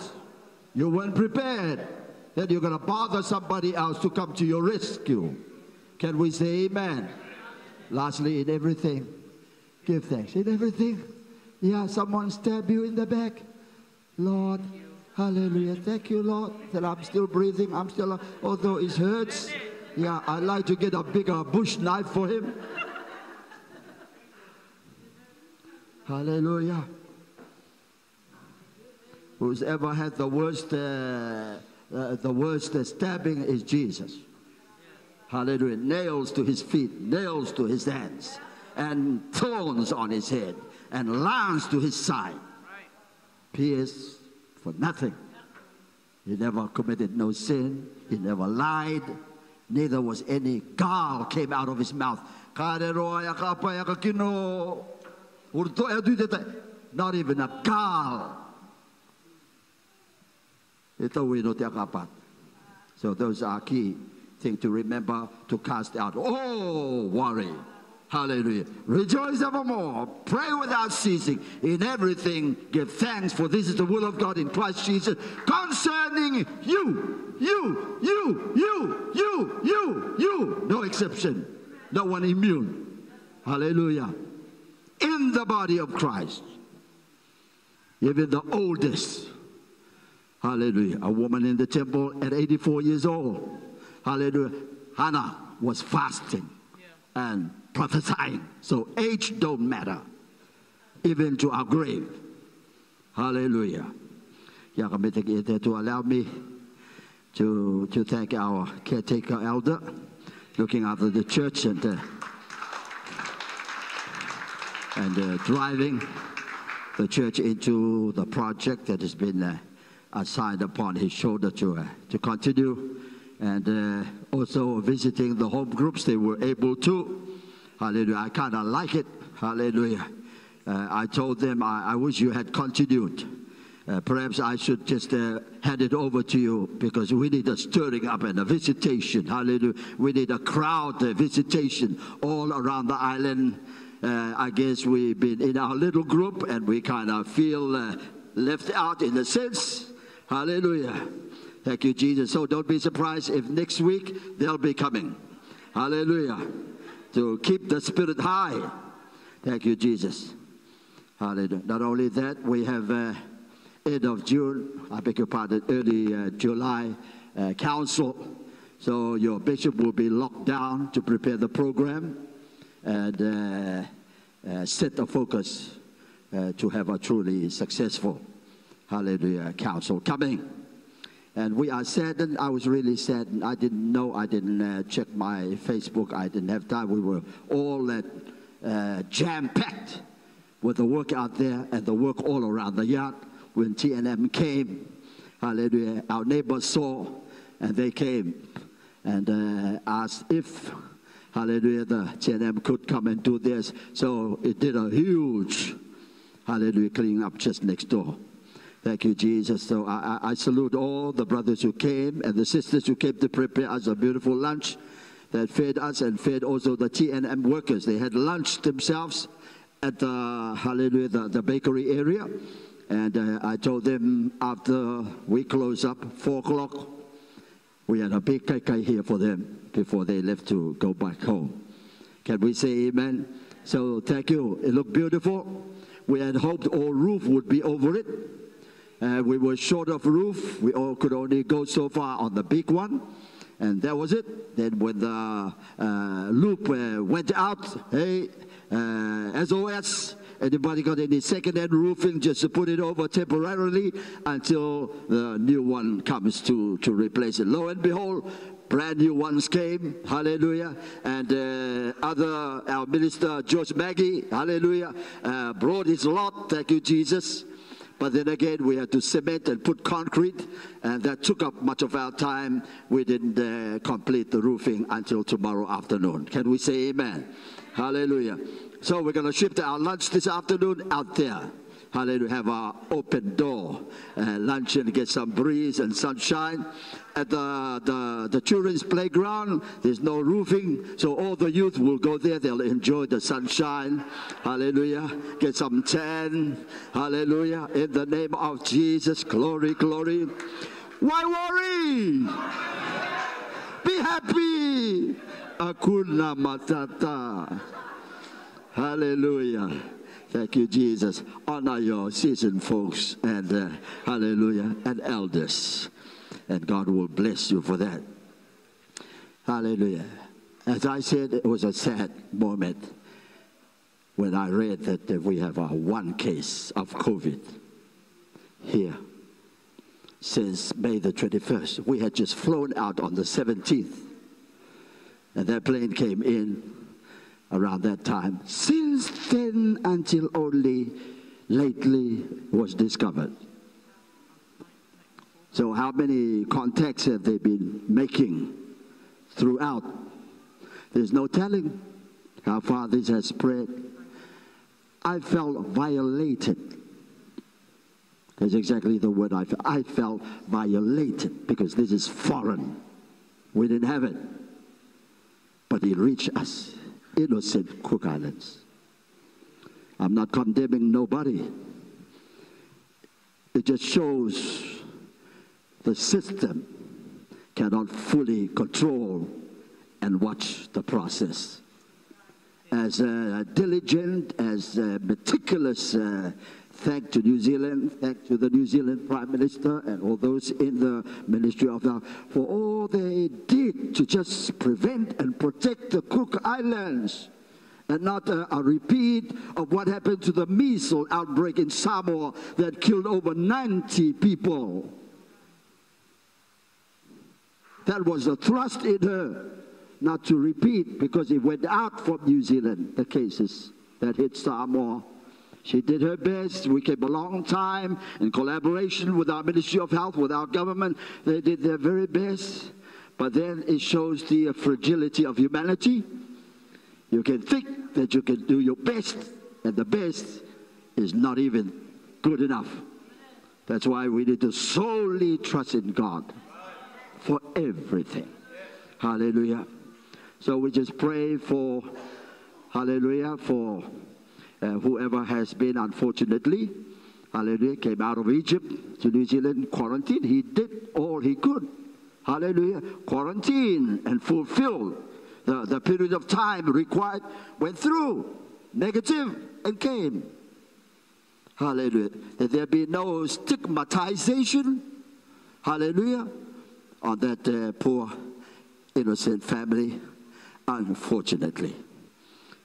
You weren't prepared. Then you're going to bother somebody else to come to your rescue. Can we say amen? Lastly, in everything, give thanks. In everything, yeah, someone stabbed you in the back. Lord, hallelujah. Thank you, Lord, that I'm still breathing. I'm still, although it hurts. Yeah, I'd like to get a bigger bush knife for him. Hallelujah. Who's ever had the worst stabbing is Jesus. Hallelujah. Nails to his feet, nails to his hands, and thorns on his head, and lance to his side. Pierced for nothing. He never committed no sin. He never lied. Neither was any gall came out of his mouth. Not even a gall. So those are key things to remember, to cast out all worry. Hallelujah. Rejoice evermore. Pray without ceasing. In everything, give thanks, for this is the will of God in Christ Jesus concerning you. No exception. No one immune. Hallelujah. In the body of Christ. Even the oldest. Hallelujah. A woman in the temple at 84 years old. Hallelujah. Hannah was fasting and prophesying. So age don't matter. Even to our grave. Hallelujah. To allow me to thank our caretaker elder. looking after the church and driving the church into the project that has been assigned upon his shoulder to continue, and also visiting the home groups. They were able to. Hallelujah. I kind of like it. Hallelujah. I told them, I wish you had continued. Perhaps I should just hand it over to you, because we need a stirring up and a visitation. Hallelujah. We need a crowd visitation all around the island. I guess we've been in our little group and we kind of feel left out in a sense. Hallelujah. Thank you, Jesus. So don't be surprised if next week they'll be coming. Hallelujah. To keep the spirit high. Thank you, Jesus. Hallelujah. Not only that, we have end of June, I beg your pardon, early July council. So your bishop will be locked down to prepare the program and set the focus to have a truly successful, hallelujah, council coming. And we are saddened. I was really saddened. I didn't know. I didn't check my Facebook. I didn't have time. We were all jam-packed with the work out there and the work all around the yard. When TNM came, hallelujah, our neighbors saw, and they came and asked if, hallelujah, the TNM could come and do this. So it did a huge, hallelujah, cleaning up just next door. Thank you, Jesus. So I salute all the brothers who came and the sisters who came to prepare us a beautiful lunch that fed us and fed also the TNM workers. They had lunch themselves at the, hallelujah, the bakery area. And I told them after we close up, 4 o'clock, we had a big cake here for them before they left to go back home. Can we say amen? So thank you. It looked beautiful. We had hoped all roof would be over it. We were short of roof. We all could only go so far on the big one. And that was it. Then when the loop went out, hey, SOS, anybody got any second-hand roofing just to put it over temporarily until the new one comes to replace it. Lo and behold, brand new ones came, hallelujah. And our minister, George Maggie, hallelujah, brought his lot, thank you, Jesus. But then again, we had to cement and put concrete, and that took up much of our time. We didn't complete the roofing until tomorrow afternoon. Can we say amen? Hallelujah. So we're going to shift our lunch this afternoon out there. Hallelujah. Have our open door lunch and get some breeze and sunshine. At the children's playground, there's no roofing, so all the youth will go there. They'll enjoy the sunshine. Hallelujah. Get some tan. Hallelujah. In the name of Jesus. Glory, glory. Why worry? Be happy. Hakuna Matata. Hallelujah. Thank you, Jesus. Honor your seasoned folks and hallelujah, and elders. And God will bless you for that. Hallelujah. As I said, it was a sad moment when I read that we have one case of COVID here since May the 21st. We had just flown out on the 17th. And that plane came in around that time. Since then until only lately was discovered. So how many contacts have they been making throughout? There's no telling how far this has spread. I felt violated. That's exactly the word I felt. I felt violated because this is foreign. We didn't have it. But it reached us, innocent Cook Islands. I'm not condemning nobody. It just shows the system cannot fully control and watch the process. As diligent, as meticulous, thank to New Zealand, thank to the New Zealand Prime Minister and all those in the Ministry of Health for all they did to just prevent and protect the Cook Islands. And not a repeat of what happened to the measles outbreak in Samoa that killed over 90 people. That was the thrust in her not to repeat, because it went out from New Zealand, the cases that hit Samoa. She did her best. We came a long time in collaboration with our Ministry of Health, with our government. They did their very best. But then it shows the fragility of humanity. You can think that you can do your best, and the best is not even good enough. That's why we need to solely trust in God for everything. Hallelujah. So we just pray for, hallelujah, for whoever has been, unfortunately, hallelujah, came out of Egypt to New Zealand, quarantine. He did all he could. Hallelujah. Quarantine and fulfill the period of time required, went through, negative, and came. Hallelujah. That there be no stigmatization, hallelujah, on that poor, innocent family, unfortunately.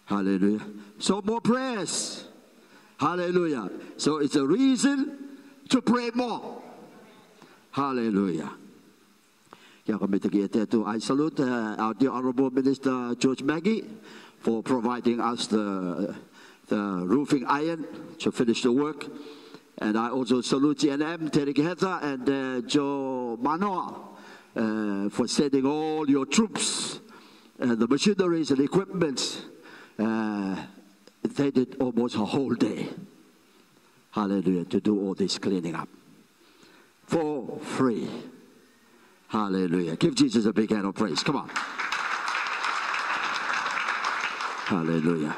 Hallelujah. So more prayers. Hallelujah. So it's a reason to pray more. Hallelujah. I salute our dear Honorable Minister George Maggie for providing us the roofing iron to finish the work. And I also salute GNM, Terry Heather, and Joe Manoa for sending all your troops and the machineries and equipment. They did almost a whole day, hallelujah, to do all this cleaning up for free. Hallelujah. Give Jesus a big hand of praise. Come on. Hallelujah.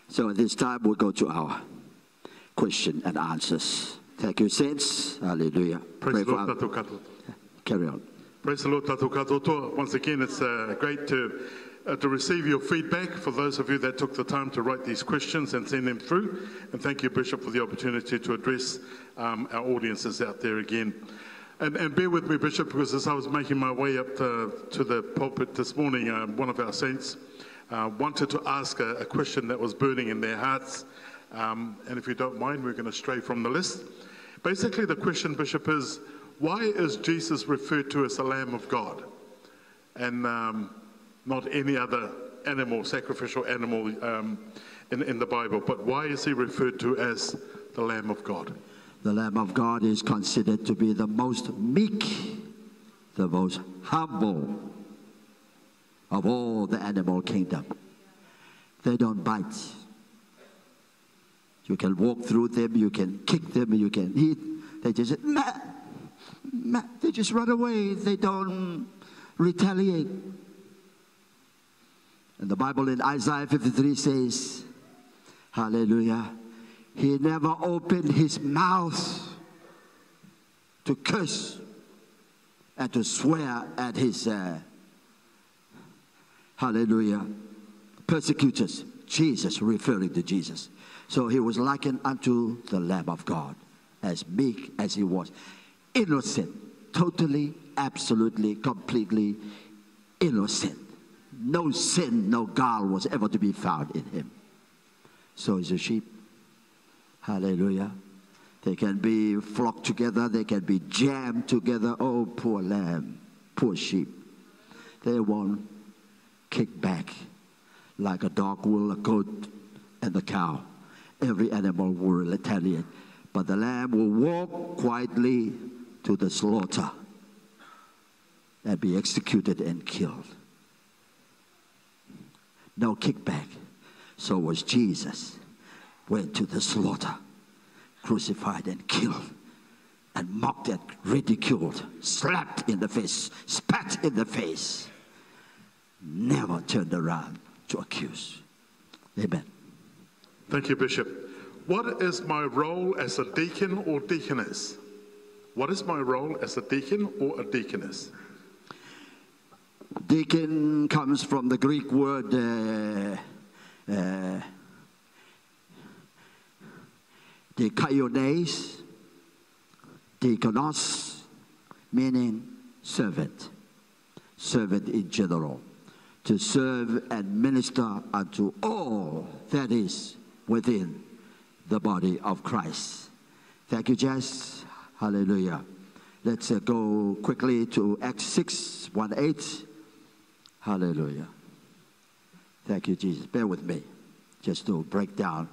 So at this time, we'll go to our question and answers. Thank you, saints. Hallelujah. Praise the Lord, Tatu Katoa. Carry on. Praise the Lord, Tatu Katoa. Once again, it's great to receive your feedback for those of you that took the time to write these questions and send them through. And thank you, Bishop, for the opportunity to address our audiences out there again. And bear with me, Bishop, because as I was making my way up to the pulpit this morning, one of our saints wanted to ask a question that was burning in their hearts. And if you don't mind, we're going to stray from the list. Basically, the question, Bishop, is why is Jesus referred to as the Lamb of God and not any other animal, sacrificial animal in the Bible? But why is he referred to as the Lamb of God? The Lamb of God is considered to be the most meek, the most humble of all the animal kingdom. They don't bite. You can walk through them, you can kick them, you can eat. They just, meh, meh. They just run away. They don't retaliate. And the Bible in Isaiah 53 says, hallelujah, he never opened his mouth to curse and to swear at his, hallelujah, persecutors. Jesus, referring to Jesus. So he was likened unto the Lamb of God, as meek as he was. Innocent, totally, absolutely, completely innocent. No sin, no guile was ever to be found in him. So is a sheep. Hallelujah. They can be flocked together. They can be jammed together. Oh, poor lamb, poor sheep. They won't kick back like a dog will, a goat, and the cow. Every animal will retaliate. But the lamb will walk quietly to the slaughter and be executed and killed. No kickback. So was Jesus. Went to the slaughter, crucified and killed, and mocked and ridiculed, slapped in the face, spat in the face. Never turned around to accuse. Amen. Thank you, Bishop. What is my role as a deacon or deaconess? What is my role as a deacon or a deaconess? Deacon comes from the Greek word dikaiones, diakonos, meaning servant. Servant in general. To serve and minister unto all that is within the body of Christ. Thank you, Jess. Hallelujah. Let's go quickly to Acts 6:18. Hallelujah. Thank you, Jesus. Bear with me just to break down.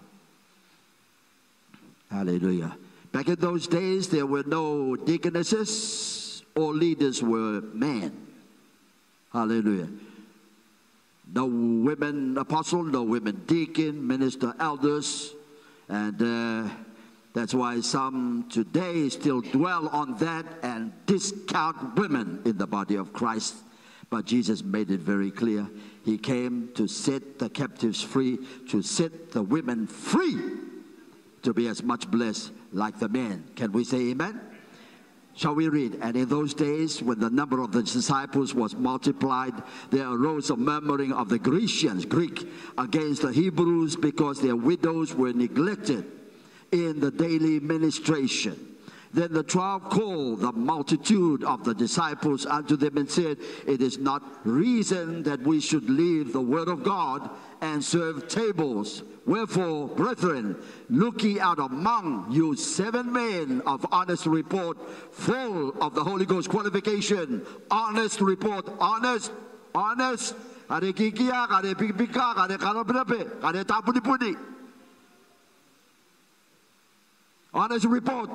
Hallelujah. Back in those days, there were no deaconesses. All leaders were men. Hallelujah. No women apostle, no women deacon, minister, elders. And that's why some today still dwell on that and discount women in the body of Christ. But Jesus made it very clear. He came to set the captives free, to set the women free, to be as much blessed like the men. Can we say amen? Shall we read? And in those days, when the number of the disciples was multiplied, there arose a murmuring of the Grecians, Greek, against the Hebrews, because their widows were neglected in the daily ministration. Then the 12 called the multitude of the disciples unto them and said, it is not reason that we should leave the word of God and serve tables. Wherefore, brethren, look ye out among you 7 men of honest report, full of the Holy Ghost qualification. Honest report, honest. Honest report.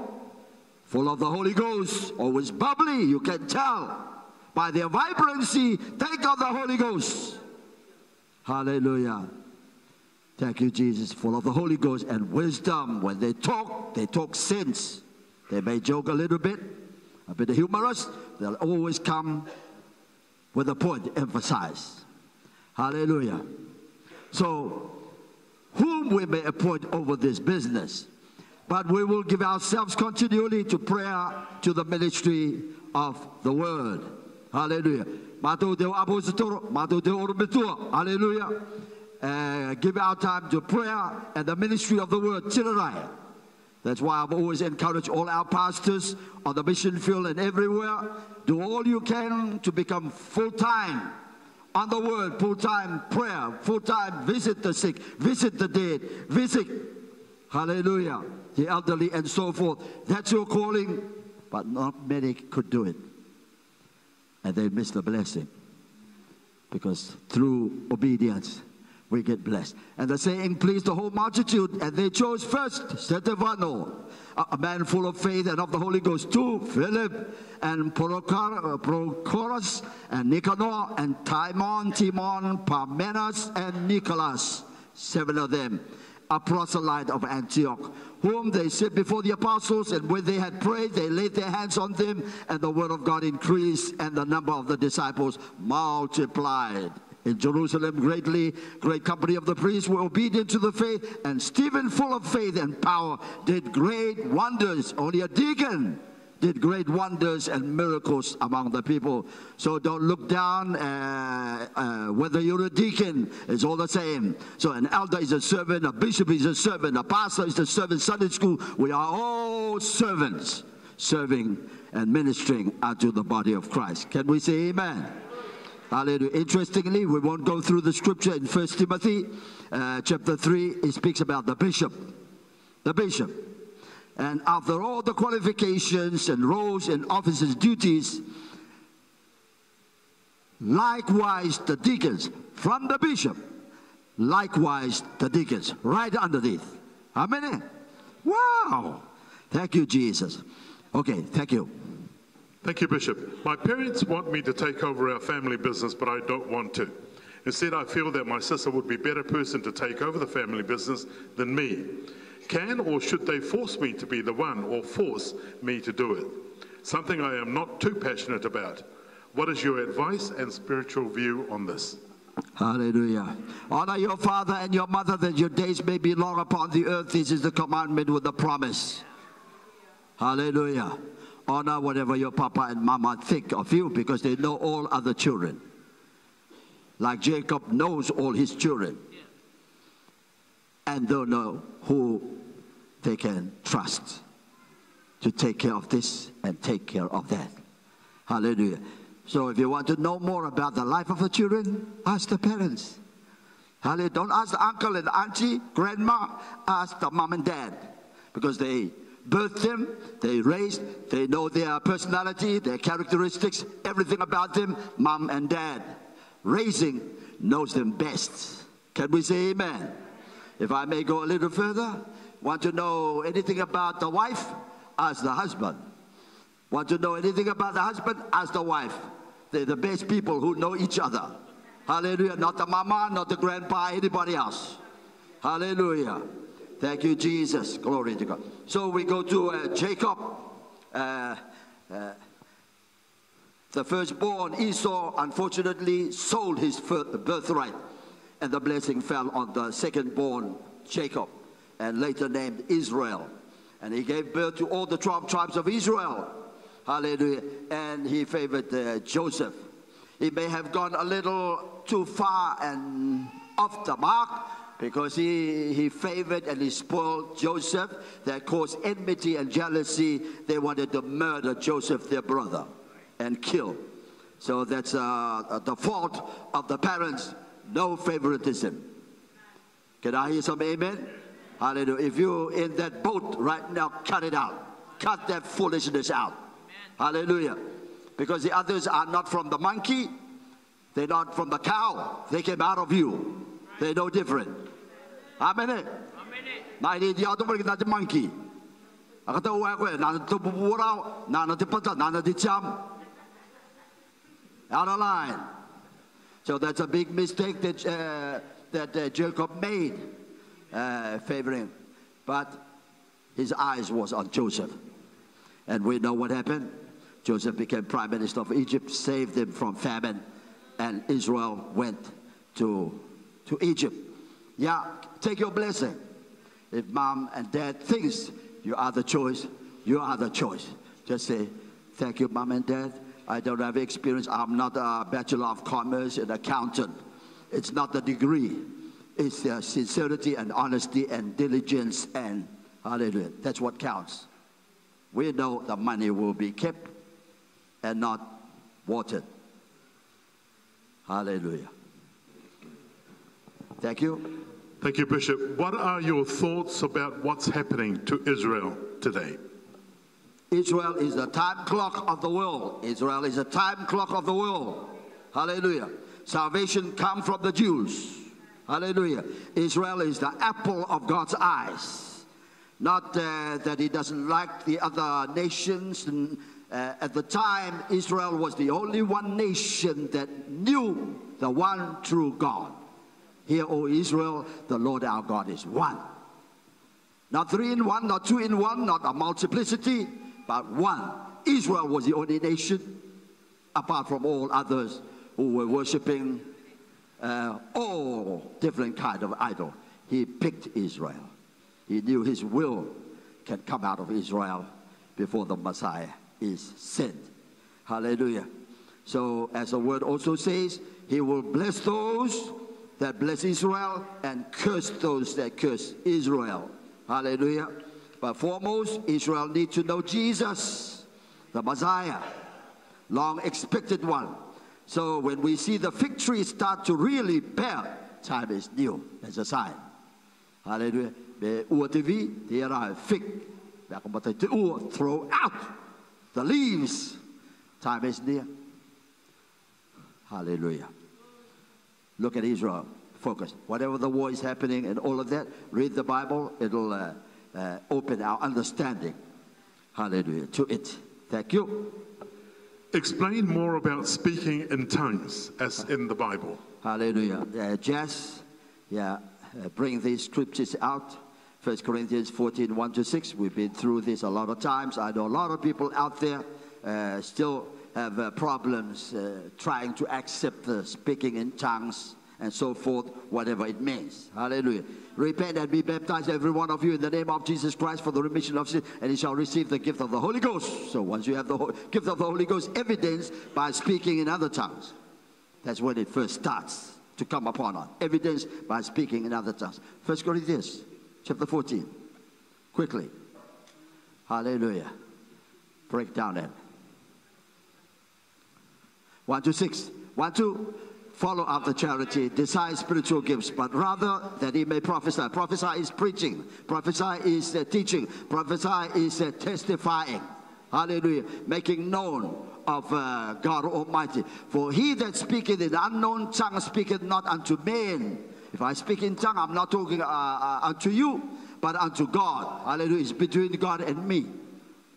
Full of the Holy Ghost, always bubbly, you can tell by their vibrancy. Take of the Holy Ghost. Hallelujah. Thank you, Jesus. Full of the Holy Ghost and wisdom. When they talk sense. They may joke a little bit, a bit humorous. They'll always come with a point to emphasize. Hallelujah. So, whom we may appoint over this business. But we will give ourselves continually to prayer, to the ministry of the word. Hallelujah. Hallelujah. Give our time to prayer and the ministry of the word. That's why I've always encouraged all our pastors on the mission field and everywhere. Do all you can to become full-time on the word, full-time prayer, full-time visit the sick, visit the dead, visit, hallelujah, the elderly and so forth. That's your calling, but not many could do it. And they miss the blessing. Because through obedience, we get blessed. And the saying pleased the whole multitude, and they chose first Stephanos, a man full of faith and of the Holy Ghost, 2 Philip and Prochorus and Nicanor and Timon, Parmenas and Nicholas, 7 of them, a proselyte of Antioch, whom they set before the apostles, and when they had prayed, they laid their hands on them, and the word of God increased, and the number of the disciples multiplied. In Jerusalem greatly, great company of the priests were obedient to the faith, and Stephen, full of faith and power, did great wonders. Only a deacon did great wonders and miracles among the people. So don't look down whether you're a deacon, it's all the same. So an elder is a servant, a bishop is a servant, a pastor is a servant, Sunday school, we are all servants, serving and ministering unto the body of Christ. Can we say amen? Hallelujah. Interestingly, we won't go through the scripture in 1 Timothy chapter 3. It speaks about the bishop. The bishop. And after all the qualifications and roles and offices, duties, likewise the deacons, from the bishop, likewise the deacons, right underneath. Amen. Wow. Thank you, Jesus. Okay, thank you. Thank you, Bishop. My parents want me to take over our family business, but I don't want to. Instead, I feel that my sister would be a better person to take over the family business than me. Can or should they force me to be the one, or force me to do it? Something I am not too passionate about. What is your advice and spiritual view on this? Hallelujah. Honor your father and your mother, that your days may be long upon the earth. This is the commandment with the promise. Hallelujah. Honor whatever your papa and mama think of you, because they know all other children. Like Jacob knows all his children. And don't know who they can trust to take care of this and take care of that. Hallelujah. So if you want to know more about the life of the children, ask the parents. Hallelujah. Don't ask the uncle and auntie, grandma. Ask the mom and dad, because they birthed them, they raised, they know their personality, their characteristics, everything about them. Mom and dad raising knows them best. Can we say amen? If I may go a little further, want to know anything about the wife? Ask the husband. Want to know anything about the husband? Ask the wife. They're the best people who know each other. Hallelujah. Not the mama, not the grandpa, anybody else. Hallelujah. Thank you, Jesus. Glory to God. So we go to Jacob. The firstborn, Esau, unfortunately sold his birthright. And the blessing fell on the secondborn, Jacob, and later named Israel. And he gave birth to all the 12 tribes of Israel. Hallelujah. And he favored Joseph. He may have gone a little too far and off the mark, because he favored and he spoiled Joseph. That caused enmity and jealousy. They wanted to murder Joseph, their brother, and kill. So that's the fault of the parents. No favoritism. Can I hear some amen? Hallelujah. If you're in that boat right now, cut it out. Cut that foolishness out. Hallelujah. Because the others are not from the monkey. They're not from the cow. They came out of you. They're no different. Amen. Amen. The monkey. Out of line. So that's a big mistake that Jacob made, favoring. But his eyes was on Joseph. And we know what happened. Joseph became prime minister of Egypt, saved them from famine, and Israel went to Egypt. Yeah, take your blessing. If mom and dad thinks you are the choice, you are the choice. Just say, thank you, mom and dad. I don't have experience. I'm not a Bachelor of Commerce, an accountant. It's not the degree. It's the sincerity and honesty and diligence and hallelujah. That's what counts. We know the money will be kept and not watered. Hallelujah. Thank you. Thank you, Bishop. What are your thoughts about what's happening to Israel today? Israel is the time clock of the world. Israel is the time clock of the world. Hallelujah. Salvation comes from the Jews. Hallelujah. Israel is the apple of God's eyes. Not that he doesn't like the other nations. And, at the time, Israel was the only one nation that knew the one true God. Hear, O Israel, the Lord our God is one. Not 3 in 1, not 2 in 1, not a multiplicity, but one. Israel was the only nation, apart from all others who were worshiping all different kind of idol. He picked Israel. He knew his will can come out of Israel before the Messiah is sent. Hallelujah. So as the word also says, he will bless those that bless Israel and curse those that curse Israel. Hallelujah. But foremost, Israel needs to know Jesus, the Messiah, long expected one. So when we see the fig tree start to really bear, time is new. That's a sign. Hallelujah. There are fig. Throw out the leaves. Time is near. Hallelujah. Look at Israel. Focus. Whatever the war is happening and all of that, read the Bible. It'll open our understanding. Hallelujah. To it. Thank you. Explain more about speaking in tongues as in the Bible. Hallelujah. Jess, bring these scriptures out. 1 Corinthians 14, 1-6. We've been through this a lot of times. I know a lot of people out there still have problems trying to accept the speaking in tongues and so forth, whatever it means. Hallelujah. Repent and be baptized, every one of you, in the name of Jesus Christ for the remission of sin, and you shall receive the gift of the Holy Ghost. So once you have the gift of the Holy Ghost, evidence by speaking in other tongues. That's when it first starts to come upon us. Evidence by speaking in other tongues. 1 Corinthians chapter 14. Quickly. Hallelujah. Break down that. 1-6. 1, 2. follow after charity, desire spiritual gifts, but rather that he may prophesy. Prophesy is preaching. Prophesy is teaching. Prophesy is testifying. Hallelujah. Making known of God Almighty. For he that speaketh in unknown tongue speaketh not unto men. If I speak in tongue, I'm not talking unto you, but unto God. Hallelujah. It's between God and me.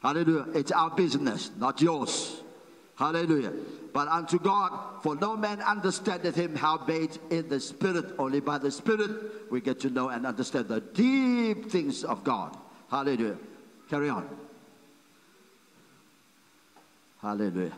Hallelujah. It's our business, not yours. Hallelujah. But unto God, for no man understandeth him, howbeit in the Spirit, only by the Spirit, we get to know and understand the deep things of God. Hallelujah. Carry on. Hallelujah.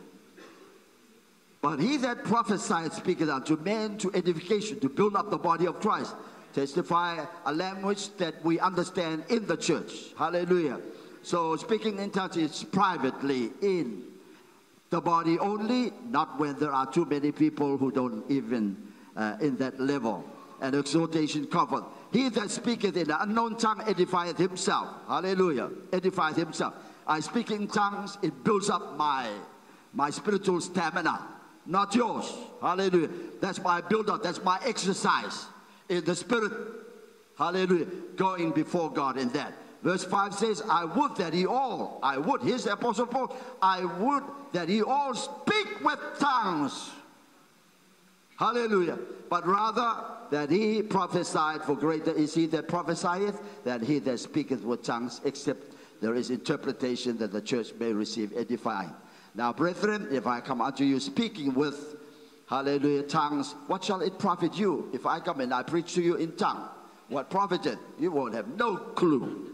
But he that prophesied speaketh unto men to edification, to build up the body of Christ. Testify a language that we understand in the church. Hallelujah. So speaking in tongues is privately in the body only, not when there are too many people who don't even in that level. And exhortation covered. He that speaketh in an unknown tongue edifieth himself. Hallelujah. Edifieth himself. I speak in tongues, it builds up my spiritual stamina. Not yours. Hallelujah. That's my build-up. That's my exercise in the Spirit. Hallelujah. Going before God in that. Verse 5 says, I would that ye all, here's the Apostle Paul, I would that ye all speak with tongues. Hallelujah. But rather that he prophesied, for greater is he that prophesieth than he that speaketh with tongues, except there is interpretation, that the church may receive edifying. Now, brethren, if I come unto you speaking with, hallelujah, tongues, what shall it profit you? If I come and I preach to you in tongue, what profited? You won't have no clue.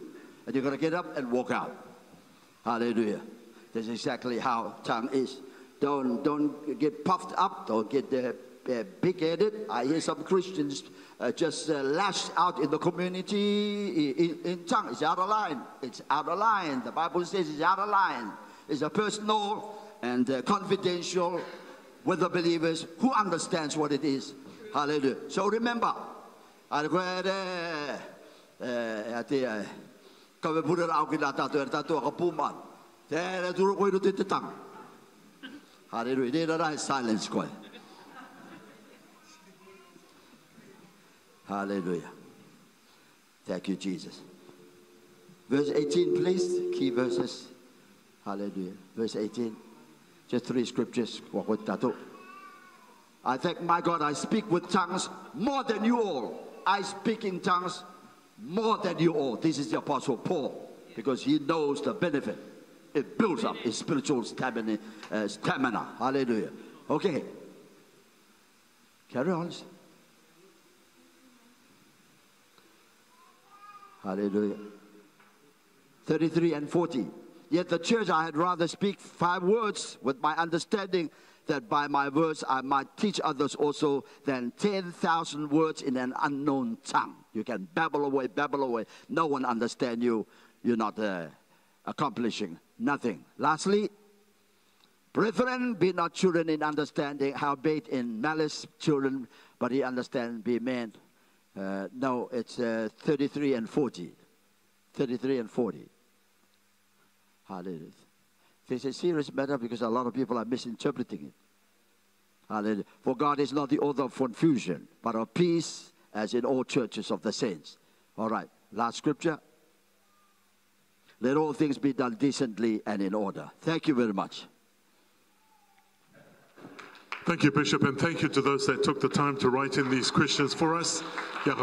And you're going to get up and walk out. Hallelujah. That's exactly how tongue is. Don't get puffed up. Don't get big-headed. I hear some Christians just lash out in the community in tongue. It's out of line. It's out of line. The Bible says it's out of line. It's a personal and confidential with the believers who understands what it is. Hallelujah. So remember, hallelujah. Silence. Hallelujah. Thank you, Jesus. Verse 18, please. Key verses. Hallelujah. Verse 18. Just 3 scriptures. I thank my God, I speak with tongues more than you all. I speak in tongues more than you all. This is the Apostle Paul, because he knows the benefit. It builds up his spiritual stamina. Hallelujah. Okay. Carry on. Hallelujah. 33 and 40. Yet the church I had rather speak 5 words with my understanding, that by my words I might teach others also, than 10,000 words in an unknown tongue. You can babble away. No one understands you. You're not accomplishing nothing. Lastly, brethren, be not children in understanding, howbeit in malice children, but ye understand, be men. No, it's 33 and 40. 33 and 40. Hallelujah. This is a serious matter because a lot of people are misinterpreting it. Hallelujah. For God is not the author of confusion, but of peace, as in all churches of the saints. All right. Last scripture. Let all things be done decently and in order. Thank you very much. Thank you, Bishop, and thank you to those that took the time to write in these questions for us. Bishop,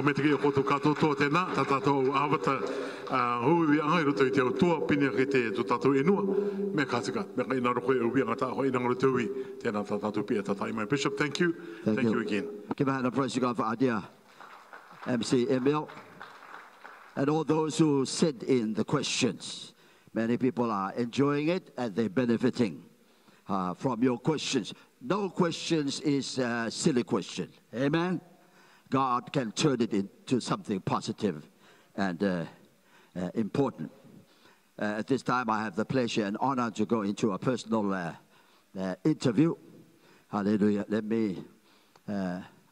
thank you. Thank you again. Give a hand of praise to God for our dear MC Emil. And all those who sent in the questions. Many people are enjoying it and they're benefiting from your questions. No questions is a silly question. Amen? God can turn it into something positive and important. At this time, I have the pleasure and honor to go into a personal interview. Hallelujah. Let me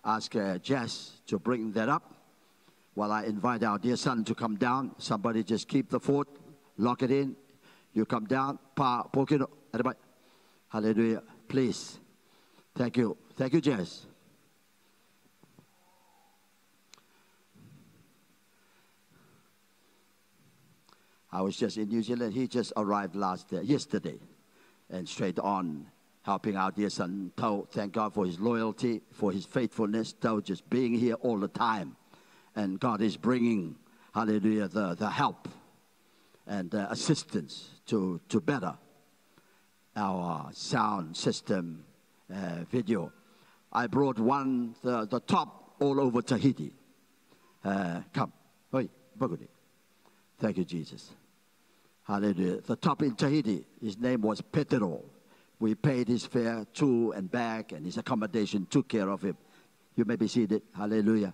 ask Jess to bring that up while I invite our dear son to come down. Somebody just keep the fort, lock it in. You come down. Hallelujah. Please. Thank you. Thank you, Jess. I was just in New Zealand. He just arrived yesterday, and straight on helping our dear son Tao. Thank God for his loyalty, for his faithfulness. Tao just being here all the time, and God is bringing, hallelujah, the help and assistance to better our sound system, video. I brought the top all over Tahiti. Come. Oi, Bagudi. Thank you, Jesus. Hallelujah. The top in Tahiti, his name was Petero. We paid his fare to and back, and his accommodation took care of him. You may be seated. Hallelujah.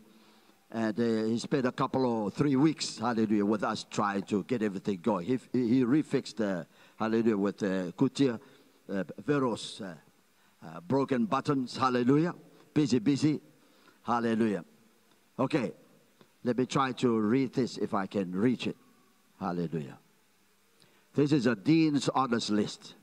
And he spent a couple or 3 weeks, hallelujah, with us trying to get everything going. He refixed, hallelujah, with Kutia, Veros, broken buttons, hallelujah. Busy, hallelujah. Okay, let me try to read this if I can reach it. Hallelujah. This is a Dean's Honors List.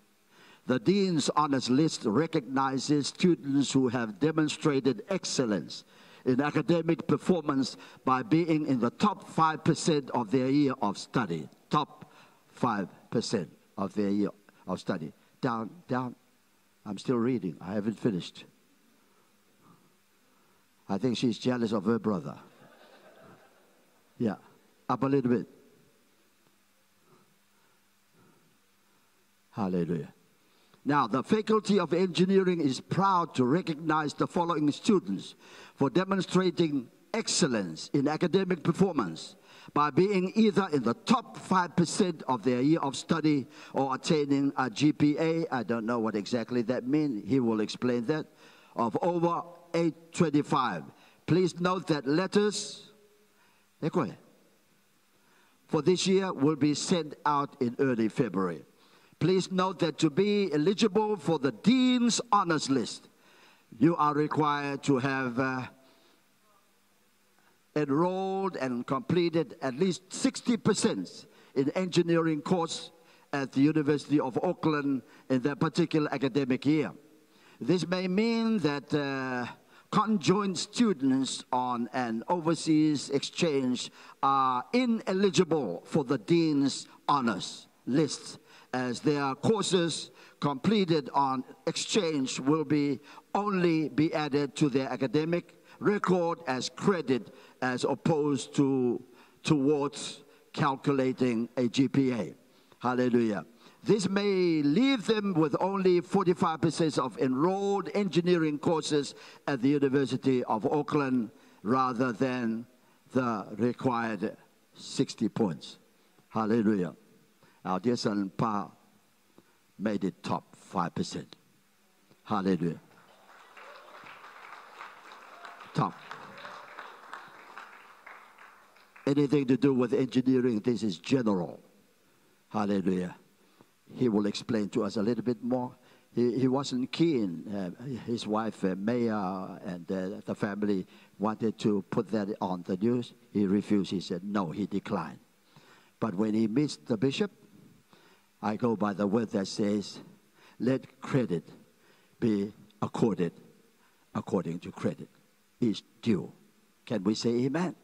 The Dean's Honors List recognizes students who have demonstrated excellence in academic performance by being in the top 5% of their year of study. Top 5% of their year of study. Down. I'm still reading. I haven't finished. I think she's jealous of her brother. Yeah. Up a little bit. Hallelujah. Now, the Faculty of Engineering is proud to recognize the following students for demonstrating excellence in academic performance by being either in the top 5% of their year of study or attaining a GPA, I don't know what exactly that means, he will explain that, of over 825. Please note that letters for this year will be sent out in early February. Please note that to be eligible for the Dean's Honors List, you are required to have enrolled and completed at least 60% in engineering course at the University of Auckland in that particular academic year. This may mean that conjoint students on an overseas exchange are ineligible for the Dean's Honors List, as their courses completed on exchange will only be added to their academic record as credit as opposed to towards calculating a GPA. Hallelujah. This may leave them with only 45% of enrolled engineering courses at the University of Auckland rather than the required 60 points. Hallelujah. Our dear son Pa made it top 5%. Hallelujah. Top. Anything to do with engineering, this is general. Hallelujah. He will explain to us a little bit more. He wasn't keen. His wife, Maya, and the family wanted to put that on the news. He refused. He said no, he declined. But when he meets the bishop, I go by the word that says, let credit be accorded according to credit is due. Can we say amen?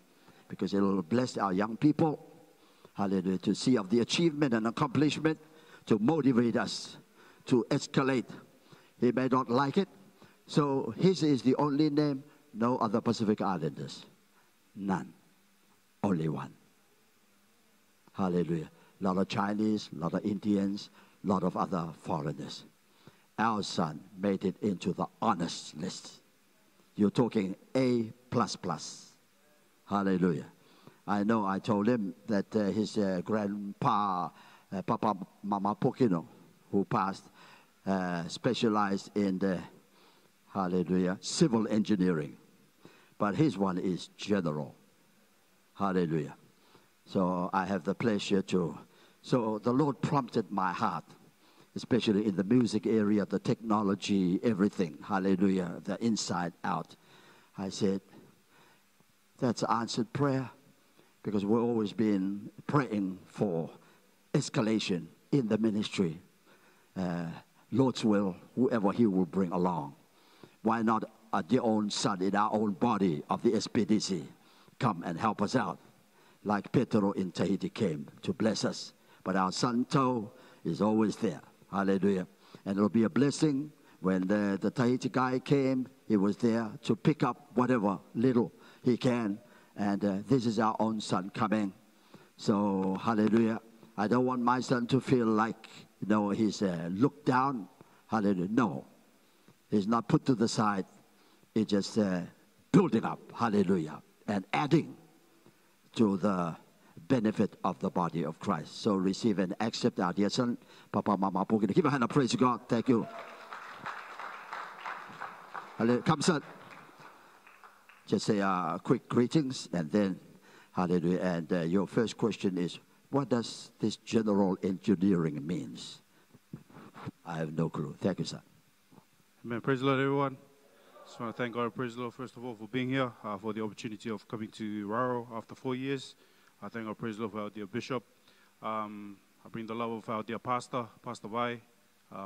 Because it will bless our young people, hallelujah, to see of the achievement and accomplishment, to motivate us to escalate. He may not like it. So his is the only name, no other Pacific Islanders. None. Only one. Hallelujah. A lot of Chinese, a lot of Indians, a lot of other foreigners. Our son made it into the honors list. You're talking A++. Hallelujah. I know I told him that his grandpa, Papa Mama Pokino, who passed, specialized in the, hallelujah, civil engineering. But his one is general. Hallelujah. So I have the pleasure to, so the Lord prompted my heart, especially in the music area, the technology, everything, hallelujah, the inside out. I said, that's answered prayer, because we've always been praying for escalation in the ministry. Lord's will, whoever he will bring along. Why not a dear own son in our own body of the SPDC come and help us out, like Petero in Tahiti came to bless us But our son Toe is always there. Hallelujah. And it'll be a blessing. When the Tahiti guy came, he was there to pick up whatever little he can. And this is our own son coming. So, hallelujah. I don't want my son to feel like, he's looked down. Hallelujah. No. He's not put to the side. It's just building up. Hallelujah. And adding to the benefit of the body of Christ. So receive and accept our dear son, Papa Mama Pogina. Give a hand of praise to God. Thank you. Come, son. Just say quick greetings, and then, hallelujah. And your first question is, what does this general engineering means? I have no clue. Thank you, sir. Amen. Praise the Lord, everyone. Just want to thank God, praise the Lord, first of all, for being here, for the opportunity of coming to Raro after 4 years. I thank God, praise the Lord, for our dear bishop. I bring the love of our dear pastor, Pastor Vai,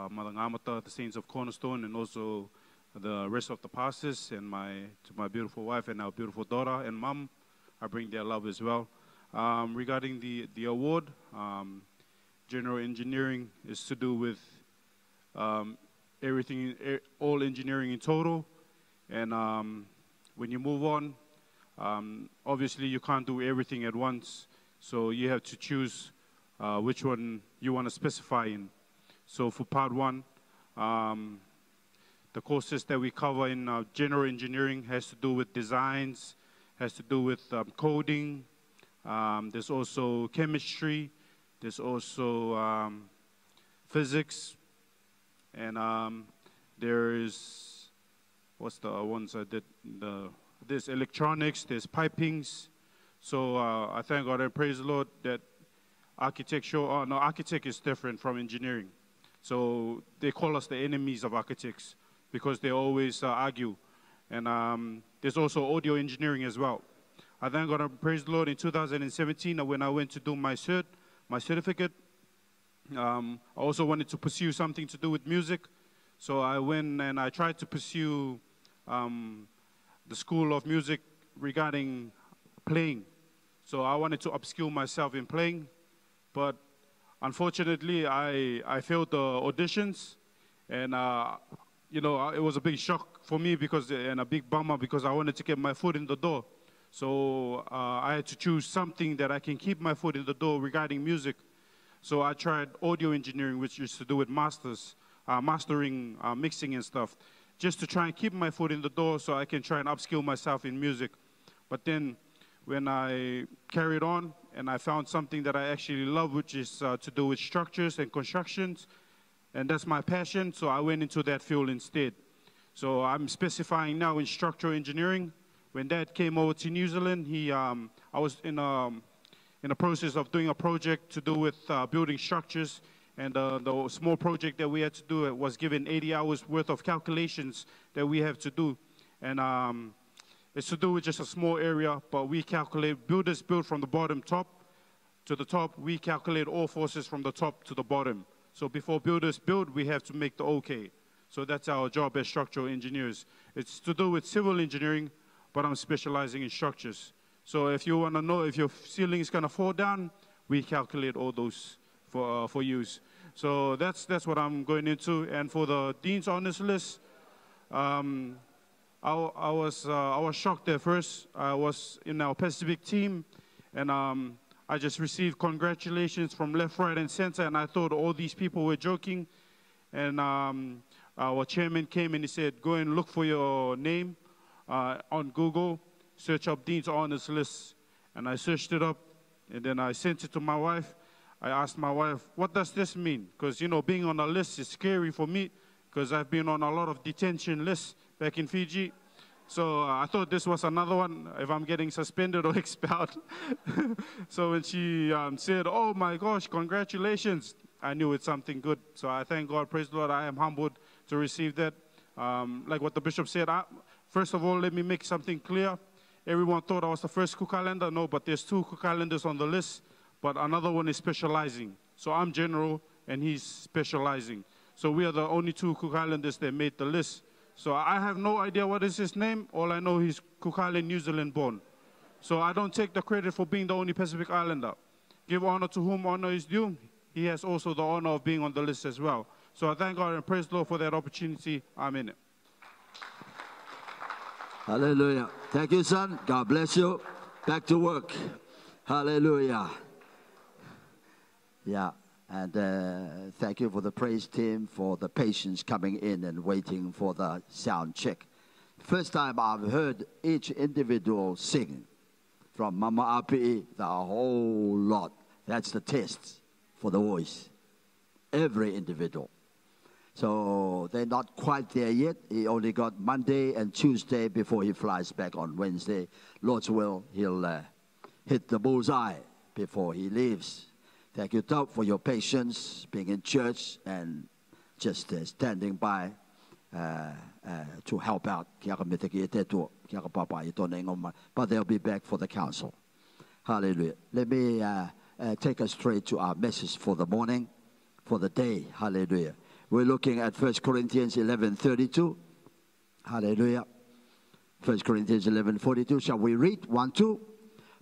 Mother Ngamata, the saints of Cornerstone, and also the rest of the pastors, and to my beautiful wife and our beautiful daughter and mom. I bring their love as well. Regarding the award, general engineering is to do with everything, all engineering in total. And when you move on, obviously you can't do everything at once. So you have to choose which one you want to specify in. So for part one, the courses that we cover in general engineering has to do with designs, has to do with coding. There's also chemistry. There's also physics. And there is, what's the ones I did? There's electronics, there's pipings. So I thank God and praise the Lord that architect is different from engineering. So they call us the enemies of architects because they always argue. And there's also audio engineering as well. I thank God and praise the Lord. In 2017, when I went to do my certificate, I also wanted to pursue something to do with music. So I went and I tried to pursue the School of Music regarding playing. So I wanted to upskill myself in playing. But unfortunately, I failed the auditions. And, it was a big shock for me and a big bummer because I wanted to get my foot in the door. So I had to choose something that I can keep my foot in the door regarding music. So I tried audio engineering, which is to do with mastering, mixing and stuff, just to try and keep my foot in the door so I can try and upskill myself in music. But then when I carried on and I found something that I actually love, which is to do with structures and constructions, and that's my passion, so I went into that field instead. So I'm specifying now in structural engineering. When Dad came over to New Zealand, I was in a process of doing a project to do with building structures, and the small project that we had to do was given 80 hours worth of calculations that we have to do. And it's to do with just a small area, but we calculate, builders build from the bottom top to the top. We calculate all forces from the top to the bottom. So before builders build, we have to make the okay. So that's our job as structural engineers. It's to do with civil engineering, but I'm specializing in structures. So if you want to know if your ceiling is going to fall down, we calculate all those for use. So that's what I'm going into. And for the Dean's Honors List, I was shocked at first. I was in our Pacific team, and I just received congratulations from left, right, and center, and I thought all these people were joking. And our chairman came and he said, go and look for your name on Google, search up Dean's Honors List. And I searched it up, and then I sent it to my wife. I asked my wife, what does this mean? Because, being on a list is scary for me, because I've been on a lot of detention lists back in Fiji. So I thought this was another one, if I'm getting suspended or expelled. So when she said, oh my gosh, congratulations, I knew it's something good. So I thank God, praise the Lord, I am humbled to receive that. Like what the bishop said, first of all, let me make something clear. Everyone thought I was the first Cook Islander. No, but there's 2 Cook Islanders on the list, but another one is specializing. So I'm general, and he's specializing. So we are the only 2 Cook Islanders that made the list. So I have no idea what is his name. All I know he's Cook Island, New Zealand born. So I don't take the credit for being the only Pacific Islander. Give honor to whom honor is due. he has also the honor of being on the list as well. So I thank God and praise the Lord for that opportunity. I'm in it. Hallelujah. Thank you, son. God bless you. Back to work. Hallelujah. Yeah. And thank you for the praise team for the patience coming in and waiting for the sound check. First time I've heard each individual sing from Mama Api, the whole lot. That's the test for the voice. Every individual. So they're not quite there yet. He only got Monday and Tuesday before he flies back on Wednesday. Lord's will, he'll hit the bullseye before he leaves. Thank you, Top, for your patience, being in church and just standing by to help out. But they'll be back for the council. Hallelujah. Let me take us straight to our message for the morning, for the day. Hallelujah. We're looking at 1 Corinthians 11:32. Hallelujah. 1 Corinthians 11:42. Shall we read? 1, 2.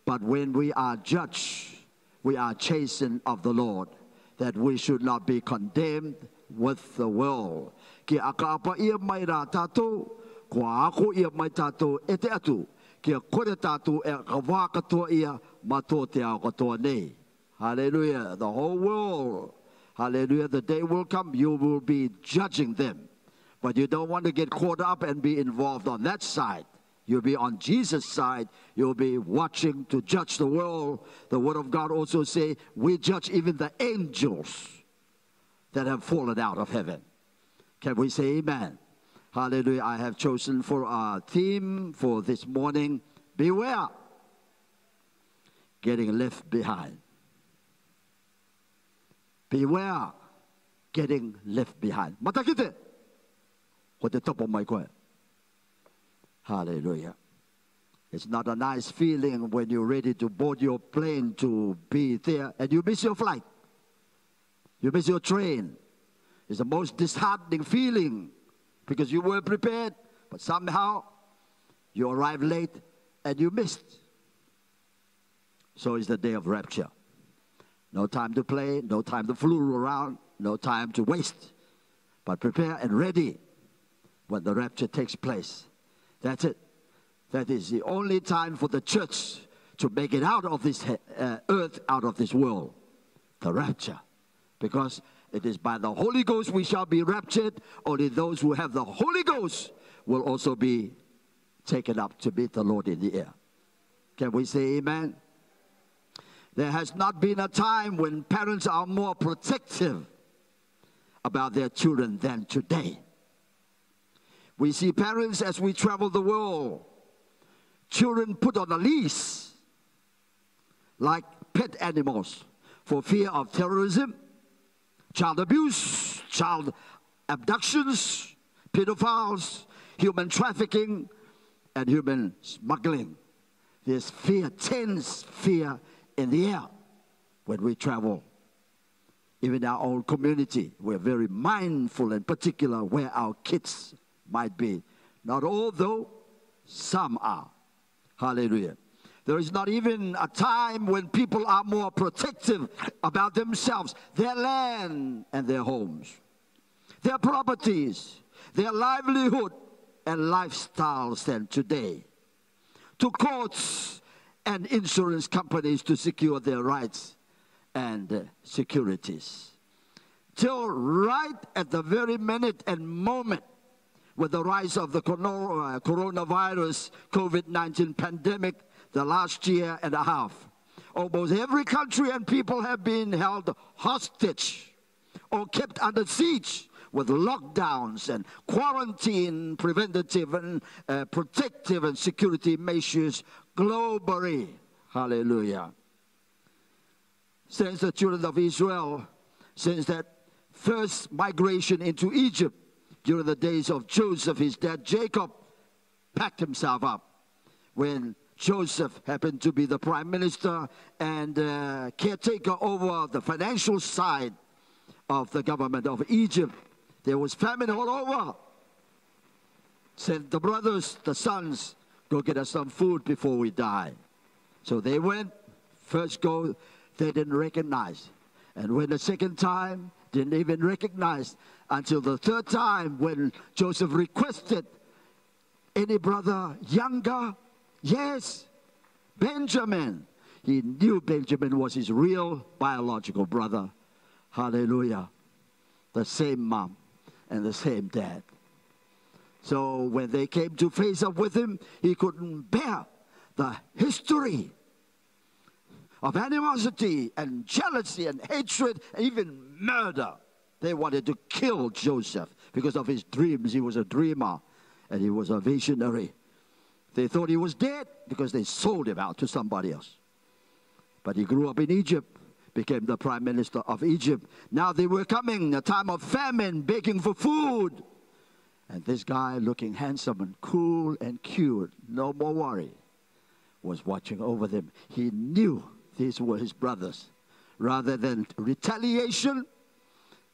But when we are judged, we are chastened of the Lord, that we should not be condemned with the world. Ki akapa ia mai ra tātou, kua ako ia mai tātou e te atu, ki a kore tātou e kawa katoa ia mato te ao katoa nei. Hallelujah. The whole world. Hallelujah. The day will come, you will be judging them. But you don't want to get caught up and be involved on that side. You'll be on Jesus' side. You'll be watching to judge the world. The Word of God also says, we judge even the angels that have fallen out of heaven. Can we say amen? Hallelujah. I have chosen for our theme for this morning, beware getting left behind. Beware getting left behind. Matakite. What the top of my coin. Hallelujah. It's not a nice feeling when you're ready to board your plane to be there and you miss your flight. You miss your train. It's the most disheartening feeling because you were prepared, but somehow you arrived late and you missed. So it's the day of rapture. No time to play, no time to fool around, no time to waste. But prepare and ready when the rapture takes place. That's it. That is the only time for the church to make it out of this earth, out of this world. The rapture. Because it is by the Holy Ghost we shall be raptured. Only those who have the Holy Ghost will also be taken up to meet the Lord in the air. Can we say amen? There has not been a time when parents are more protective about their children than today. We see parents as we travel the world, children put on a leash like pet animals for fear of terrorism, child abuse, child abductions, pedophiles, human trafficking, and human smuggling. There's fear, tense fear in the air when we travel. Even in our own community, we're very mindful and particular where our kids might be. Not all, though, some are. Hallelujah. There is not even a time when people are more protective about themselves, their land and their homes, their properties, their livelihood and lifestyles than today. To courts and insurance companies to secure their rights and securities. Till right at the very minute and moment with the rise of the coronavirus, COVID-19 pandemic, the last year and a half, almost every country and people have been held hostage or kept under siege with lockdowns and quarantine, preventative and protective and security measures globally. Hallelujah. Since the children of Israel, since that first migration into Egypt during the days of Joseph, his dad Jacob packed himself up when Joseph happened to be the prime minister and caretaker over the financial side of the government of Egypt. There was famine all over. Sent the brothers, the sons, go get us some food before we die. So they went, first go, they didn't recognize. And when the second time, didn't even recognize until the third time when Joseph requested, any brother younger? Yes, Benjamin. He knew Benjamin was his real biological brother. Hallelujah. The same mom and the same dad. So when they came to face up with him, he couldn't bear the history of animosity and jealousy and hatred and even murder. They wanted to kill Joseph because of his dreams. He was a dreamer and he was a visionary. They thought he was dead because they sold him out to somebody else. But he grew up in Egypt, became the prime minister of Egypt. Now they were coming, a time of famine, begging for food. And this guy, looking handsome and cool and cute, no more worry, was watching over them. He knew these were his brothers. Rather than retaliation,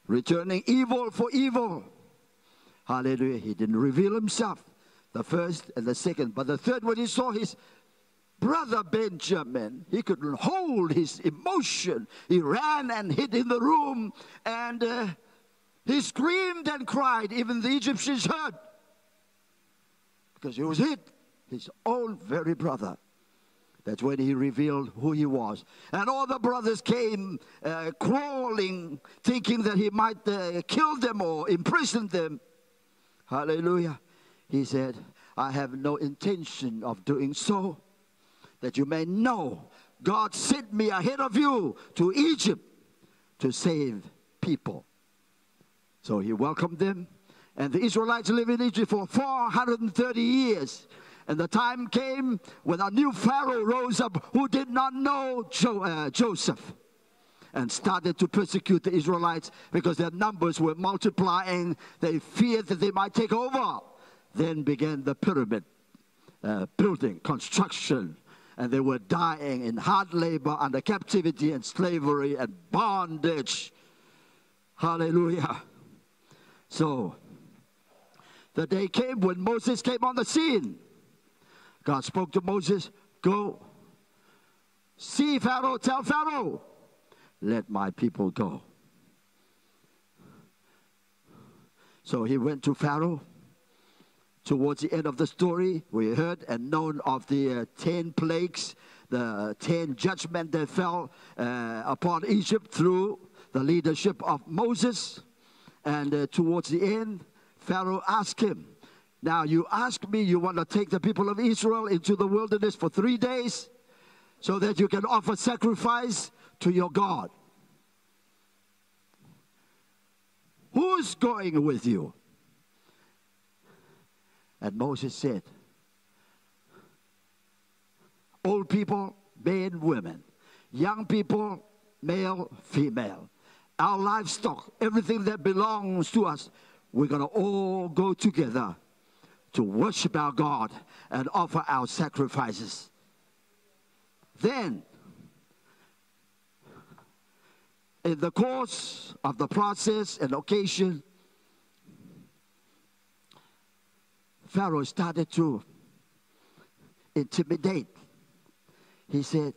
returning evil for evil. Hallelujah. He didn't reveal himself, the first and the second. But the third, when he saw his brother Benjamin, he couldn't hold his emotion. He ran and hid in the room, and he screamed and cried. Even the Egyptians heard, because he was hid, his own very brother. That's when he revealed who he was. And all the brothers came crawling, thinking that he might kill them or imprison them. Hallelujah. He said, I have no intention of doing so, that you may know God sent me ahead of you to Egypt to save people. So he welcomed them, and the Israelites lived in Egypt for 430 years. And the time came when a new Pharaoh rose up who did not know Joseph, and started to persecute the Israelites because their numbers were multiplying. They feared that they might take over. Then began the pyramid building, construction, and they were dying in hard labor under captivity and slavery and bondage. Hallelujah. So the day came when Moses came on the scene. God spoke to Moses, go, see Pharaoh, tell Pharaoh, let my people go. So he went to Pharaoh. Towards the end of the story, we heard and known of the 10 plagues, the 10 judgments that fell upon Egypt through the leadership of Moses. And towards the end, Pharaoh asked him, now you ask me, you want to take the people of Israel into the wilderness for 3 days so that you can offer sacrifice to your God. Who's going with you? And Moses said, old people, men, women, young people, male, female, our livestock, everything that belongs to us, we're going to all go together to worship our God and offer our sacrifices. Then, in the course of the process and occasion, Pharaoh started to intimidate. He said,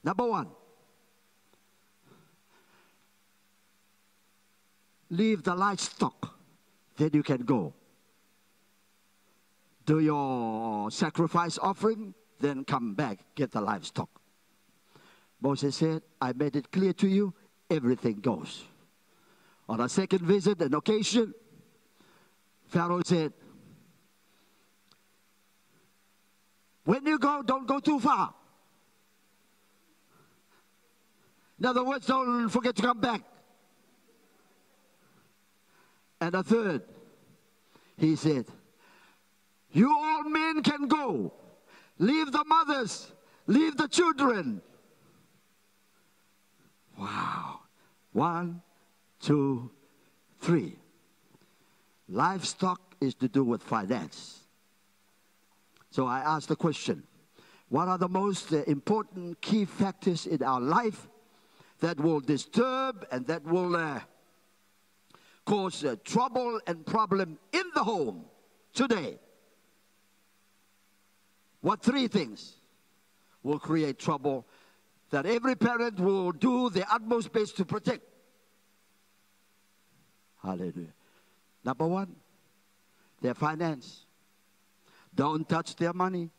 number one, leave the livestock, then you can go. Do your sacrifice offering, then come back, get the livestock. Moses said, I made it clear to you, everything goes. On a second visit, an occasion, Pharaoh said, when you go, don't go too far. In other words, don't forget to come back. And a third, he said, you all men can go. Leave the mothers. Leave the children. Wow. 1, 2, 3. Livestock is to do with finance. So I asked the question, what are the most important key factors in our life that will disturb and that will cause trouble and problem in the home today? What 3 things will create trouble that every parent will do their utmost best to protect. Hallelujah. Number one, their finance. Don't touch their money.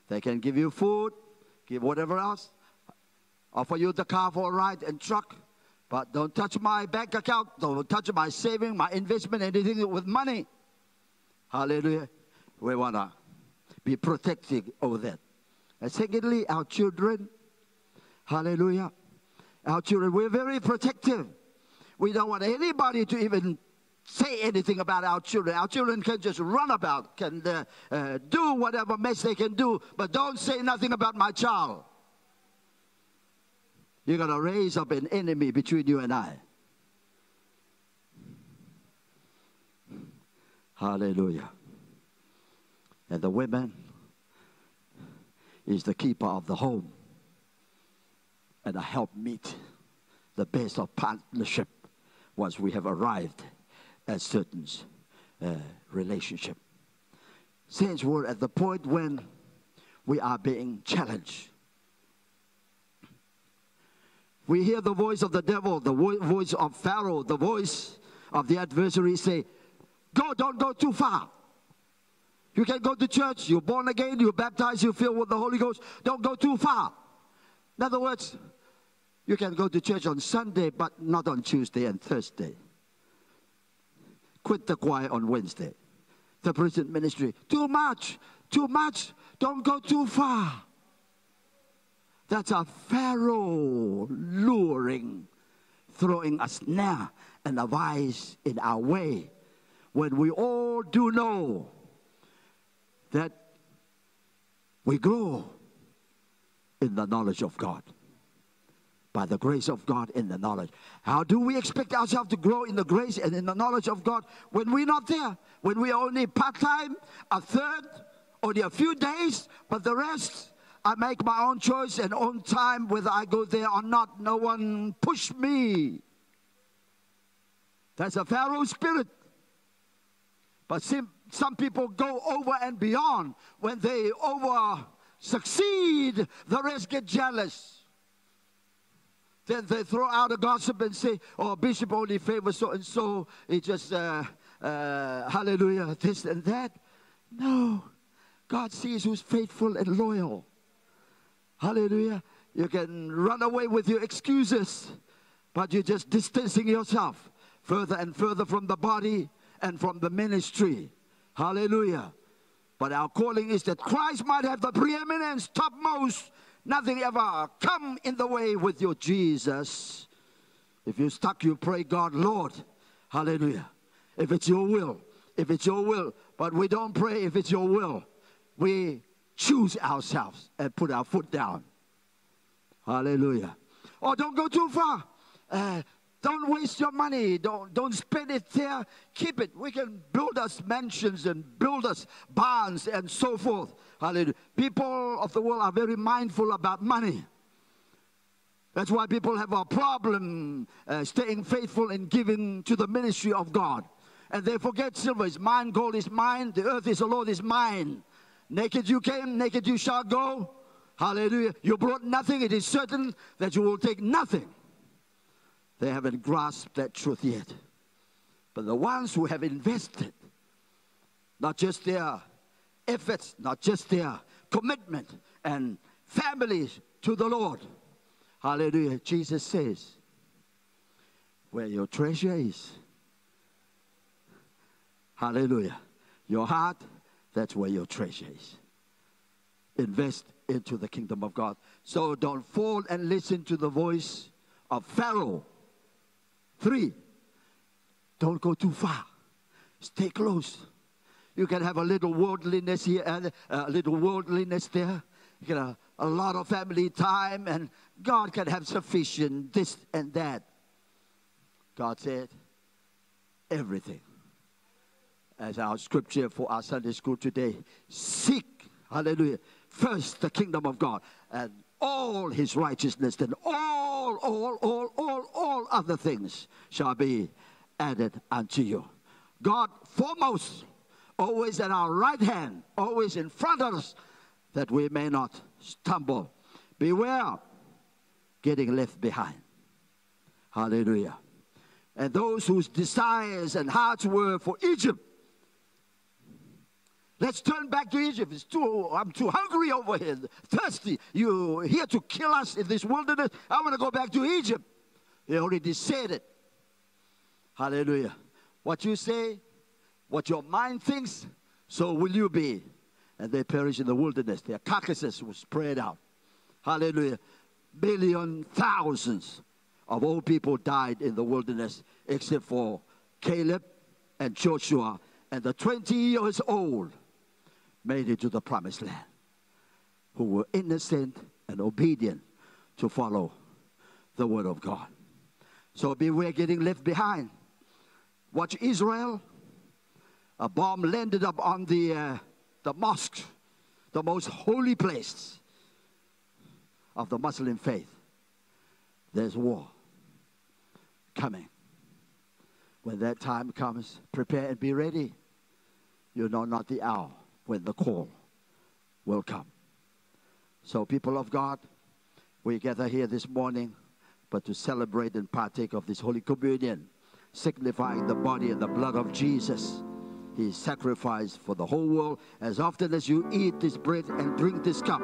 They can give you food, give whatever else, offer you the car for a ride and truck, but don't touch my bank account, don't touch my saving, my investment, anything with money. Hallelujah. We want to be protective over that. And secondly, our children. Hallelujah. Our children, we're very protective. We don't want anybody to even say anything about our children. Our children can just run about, can do whatever mess they can do, but don't say nothing about my child. You're going to raise up an enemy between you and I. Hallelujah. And the women is the keeper of the home and a helpmeet, the best of partnership once we have arrived at certain relationship. Since we're at the point when we are being challenged, we hear the voice of the devil, the voice of Pharaoh, the voice of the adversary say, go, don't go too far. You can go to church, you're born again, you're baptized, you're filled with the Holy Ghost. Don't go too far. In other words, you can go to church on Sunday, but not on Tuesday and Thursday. Quit the choir on Wednesday. The prison ministry, too much, don't go too far. That's a Pharaoh luring, throwing a snare and a vice in our way, when we all do know that we grow in the knowledge of God. By the grace of God in the knowledge. How do we expect ourselves to grow in the grace and in the knowledge of God when we're not there? When we're only part-time, a third, only a few days, but the rest, I make my own choice and own time whether I go there or not. No one push me. That's a Pharaoh spirit. But some people go over and beyond. When they over succeed, the rest get jealous. Then they throw out a gossip and say, oh, Bishop only favors so-and-so. It just, hallelujah, this and that. No. God sees who's faithful and loyal. Hallelujah. You can run away with your excuses, but you're just distancing yourself further and further from the body and from the ministry. Hallelujah. But our calling is that Christ might have the preeminence, topmost. Nothing ever come in the way with your Jesus. If you're stuck, you pray, God, Lord, hallelujah. If it's your will, but we don't pray if it's your will. We choose ourselves and put our foot down. Hallelujah. Oh, don't go too far. Don't waste your money. Don't spend it there. Keep it. We can build us mansions and build us barns and so forth. Hallelujah. People of the world are very mindful about money. That's why people have a problem staying faithful in giving to the ministry of God. And they forget silver is mine, gold is mine, the earth is the Lord is mine. Naked you came, naked you shall go. Hallelujah. You brought nothing. It is certain that you will take nothing. They haven't grasped that truth yet. But the ones who have invested, not just their efforts, not just their commitment and families to the Lord. Hallelujah. Jesus says, where your treasure is, hallelujah, your heart, that's where your treasure is. Invest into the kingdom of God. So don't fall and listen to the voice of Pharaoh. 3, don't go too far. Stay close. You can have a little worldliness here and a little worldliness there. You can have a lot of family time, and God can have sufficient this and that. God said, everything. As our scripture for our Sunday school today, seek, hallelujah, first the kingdom of God and all his righteousness, and all other things shall be added unto you. God foremost, always at our right hand, always in front of us, that we may not stumble. Beware getting left behind. Hallelujah. And those whose desires and hearts were for Egypt, let's turn back to Egypt. I'm too hungry over here, thirsty. You're here to kill us in this wilderness. I want to go back to Egypt. He already said it. Hallelujah. What you say, what your mind thinks, so will you be. And they perish in the wilderness. Their carcasses were spread out. Hallelujah. Thousands of old people died in the wilderness, except for Caleb and Joshua, and the 20 years old made it to the promised land, who were innocent and obedient to follow the word of God. So beware getting left behind. Watch Israel. A bomb landed up on the mosque, the most holy place of the Muslim faith. There's war coming. When that time comes, prepare and be ready. You know not the hour when the call will come. So people of God, we gather here this morning, but to celebrate and partake of this Holy Communion, signifying the body and the blood of Jesus. He sacrificed for the whole world. As often as you eat this bread and drink this cup,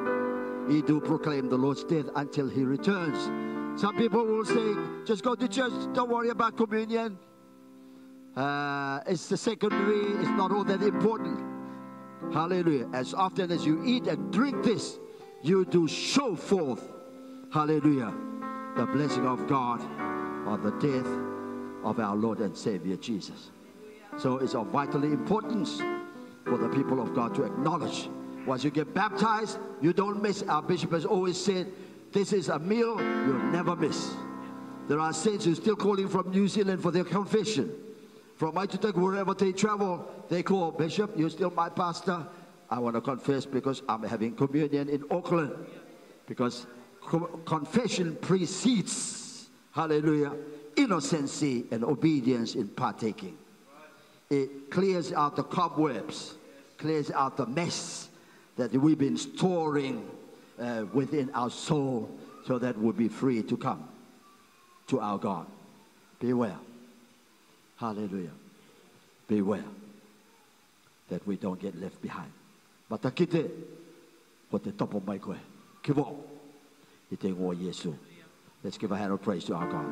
ye do proclaim the Lord's death until he returns. Some people will say, just go to church, don't worry about communion. It's the secondary, it's not all that important. Hallelujah. As often as you eat and drink this, you do show forth, hallelujah, the blessing of God on the death of our Lord and Savior Jesus. So it's of vital importance for the people of God to acknowledge. Once you get baptized, you don't miss. Our bishop has always said, this is a meal you'll never miss. There are saints who are still calling from New Zealand for their confession. From Aitutak, wherever they travel, they call, Bishop, you're still my pastor. I want to confess because I'm having communion in Auckland. Because confession precedes, hallelujah, innocency and obedience in partaking. It clears out the cobwebs, clears out the mess that we've been storing within our soul, so that we'll be free to come to our God. Beware. Hallelujah. Beware that we don't get left behind. Mata kite, ko te topo mai koe. Kiwo, I te ngō Yesu. Let's give a hand of praise to our God.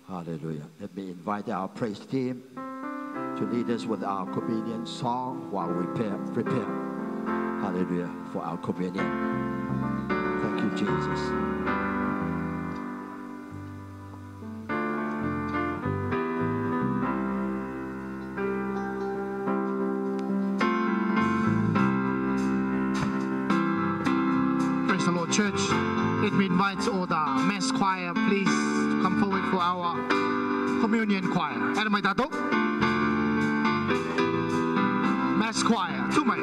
Hallelujah. Let me invite our praise team to lead us with our communion song while we prepare. Hallelujah, for our communion. Thank you, Jesus. Praise the Lord, church. Let me invite all the mass choir, please, to come forward for our communion choir. Adamai tato. Mass choir. Tumai.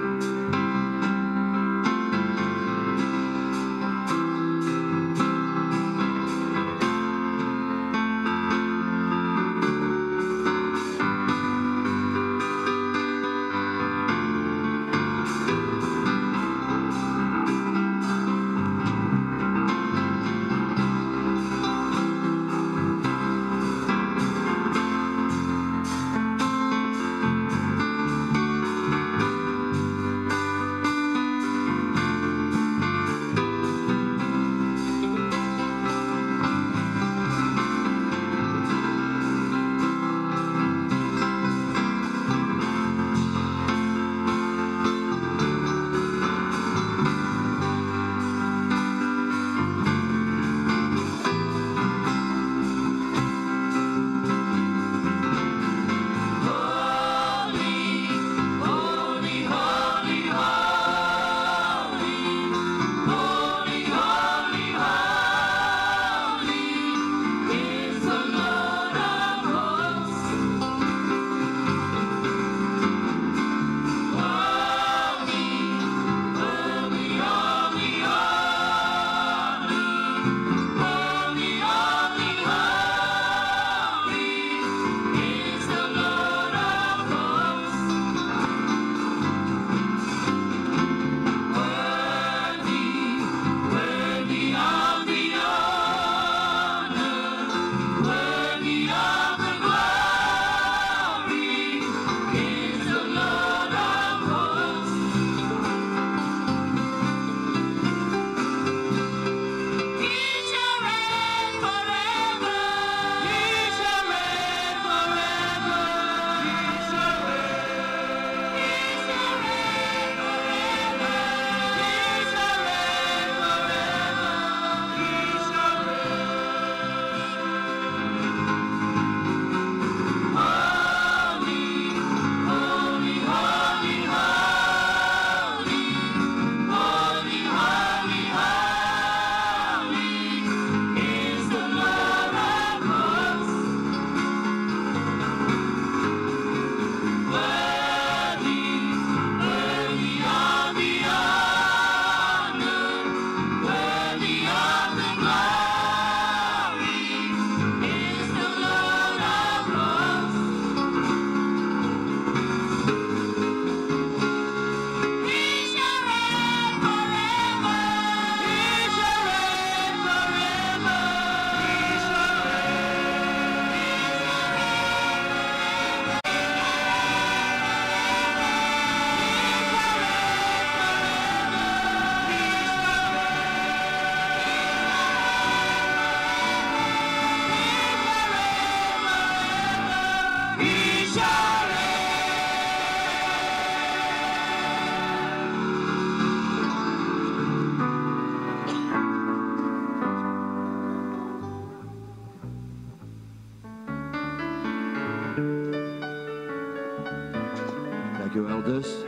elders.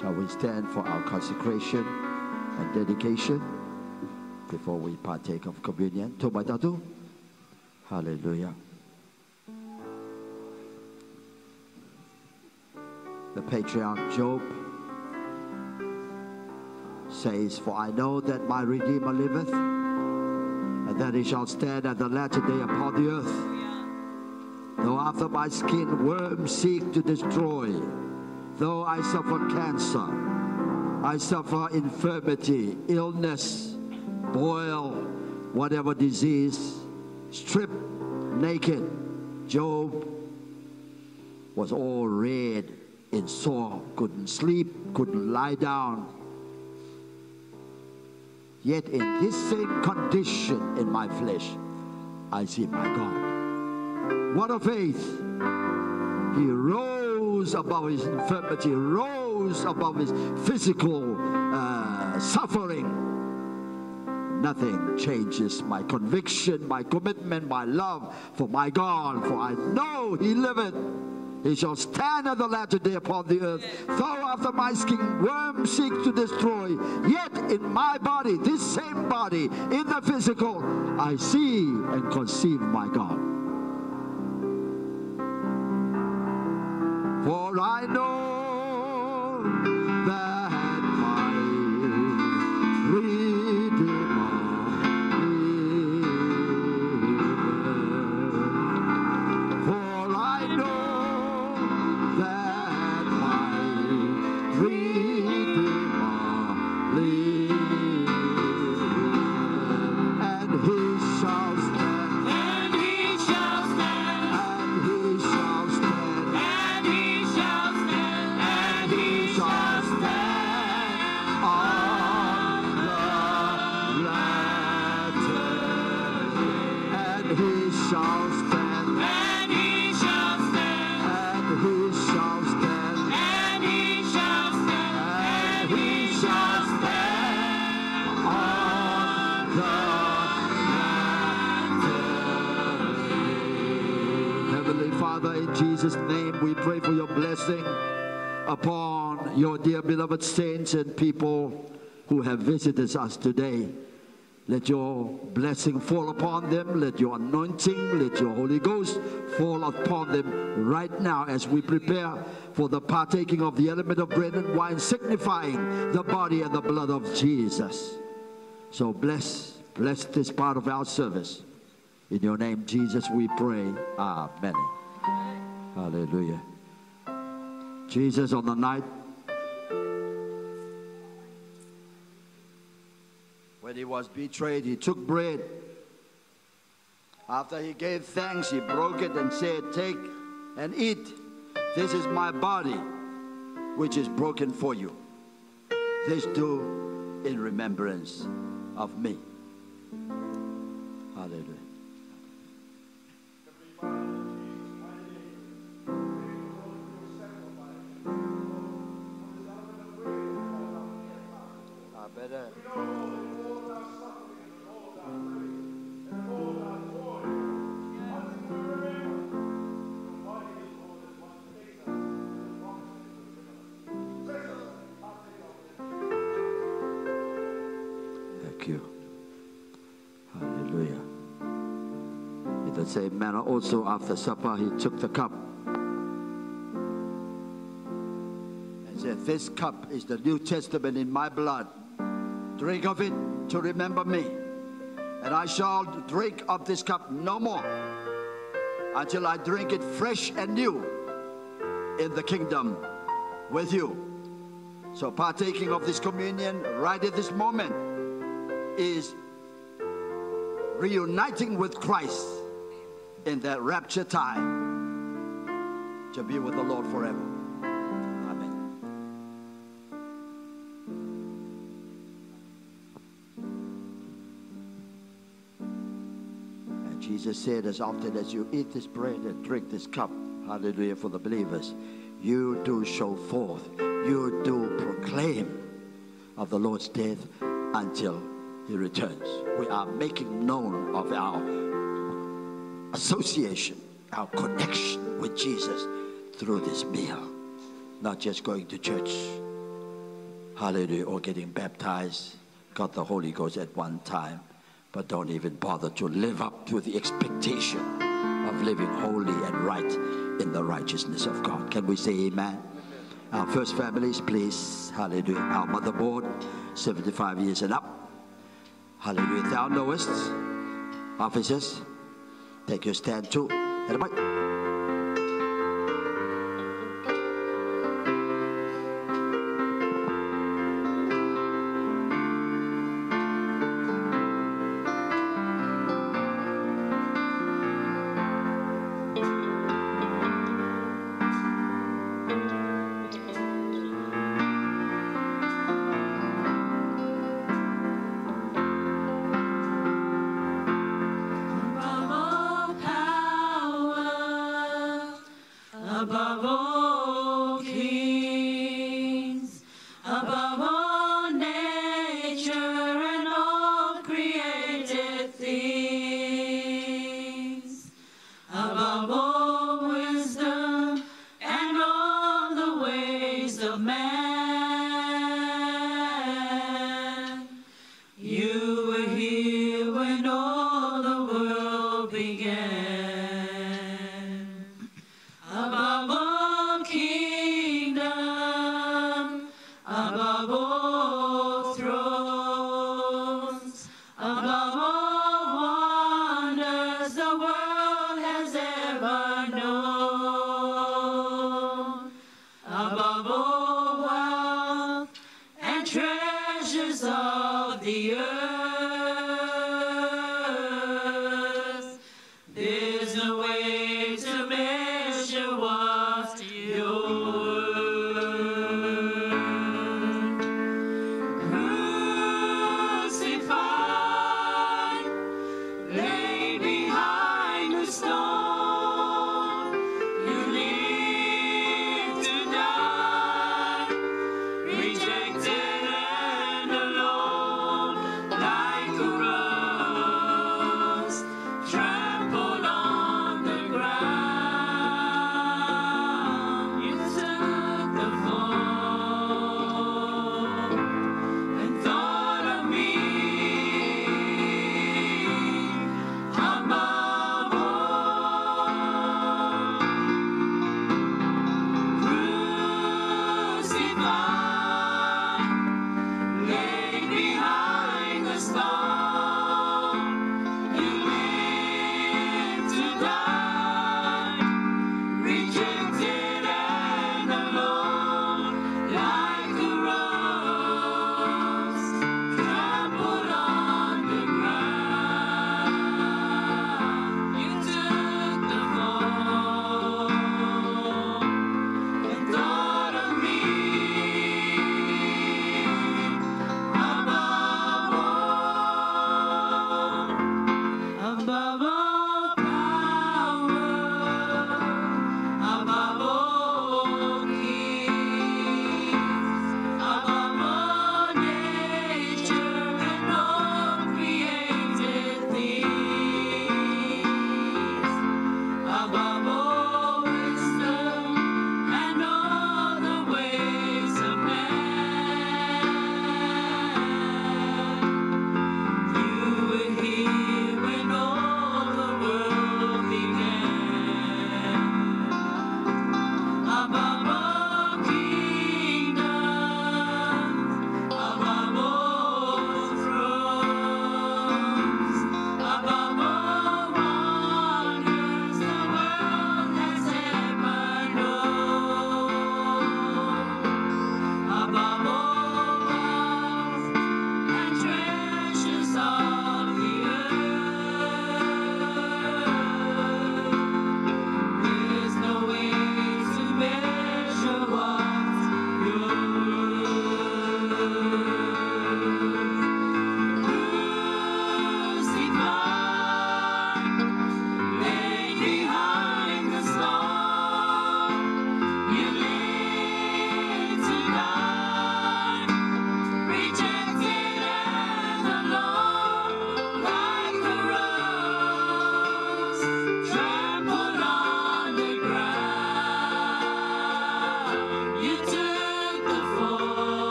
Shall we stand for our consecration and dedication before we partake of communion? Tumai tatu. Hallelujah. The patriarch Job says, "For I know that my Redeemer liveth, and that he shall stand at the latter day upon the earth. Though after my skin worms seek to destroy, though I suffer cancer, I suffer infirmity, illness, boil, whatever disease, strip naked." Job was all red and sore, couldn't sleep, couldn't lie down. Yet in this same condition in my flesh, I see my God. What a faith! He rose above his infirmity, rose above his physical suffering. Nothing changes my conviction, my commitment, my love for my God, for I know he liveth. He shall stand at the latter day upon the earth. Though after my skin worms seek to destroy, yet in my body, this same body, in the physical, I see and conceive my God. For I know that my Redeemer liveth. For I know that my Redeemer liveth, and he shall stand, and he shall stand, and he shall stand, and he shall stand, and he shall stand on the latter day, and he shall stand, and he shall stand, and he shall stand, and he shall stand, and he shall stand on the Heavenly Father, in Jesus' name, we pray for your blessing upon your dear beloved saints and people who have visited us today. Let your blessing fall upon them. Let your anointing, let your Holy Ghost fall upon them right now as we prepare for the partaking of the element of bread and wine, signifying the body and the blood of Jesus. So bless this part of our service. In your name, Jesus, we pray. Amen. Hallelujah. Jesus, on the night when he was betrayed, he took bread. After he gave thanks, he broke it and said, "Take and eat. This is my body, which is broken for you. This do in remembrance of me." Hallelujah. Better. Thank you. Hallelujah. In the same manner also after supper he took the cup and said, "This cup is the New Testament in my blood. Drink of it to remember me. And I shall drink of this cup no more until I drink it fresh and new in the kingdom with you." So partaking of this communion right at this moment is reuniting with Christ in that rapture time to be with the Lord forever. Jesus said, as often as you eat this bread and drink this cup, hallelujah, for the believers, you do show forth, you do proclaim of the Lord's death until he returns. We are making known of our association, our connection with Jesus through this meal. Not just going to church, hallelujah, or getting baptized, got the Holy Ghost at one time, but don't even bother to live up to the expectation of living holy and right in the righteousness of God. Can we say amen? Our first families, please, hallelujah. Our motherboard, 75 years and up. Hallelujah. Thou knowest, officers, take your stand too. Everybody. Above all kings, above all nature and all created things, above all wisdom and all the ways of man. You were here when all the world began. Above all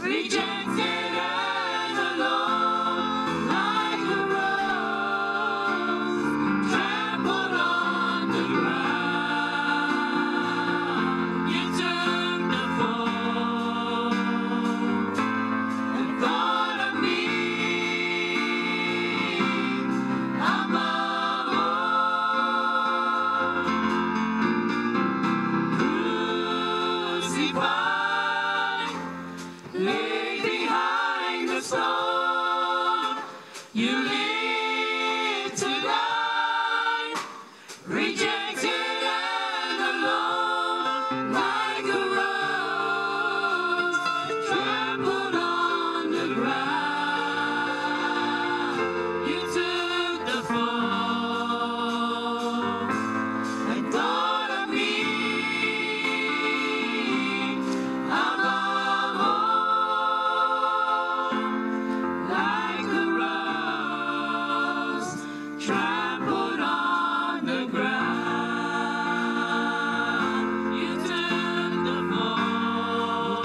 rejected and alone, like a rose trampled on the ground. You took the fall and thought of me above all. Crucified, lay behind the stone. You live to die, rejected and alone, like a rose trampled on the ground. You took the fall and thought of me above all, like a rose trampled on the ground. You took the fall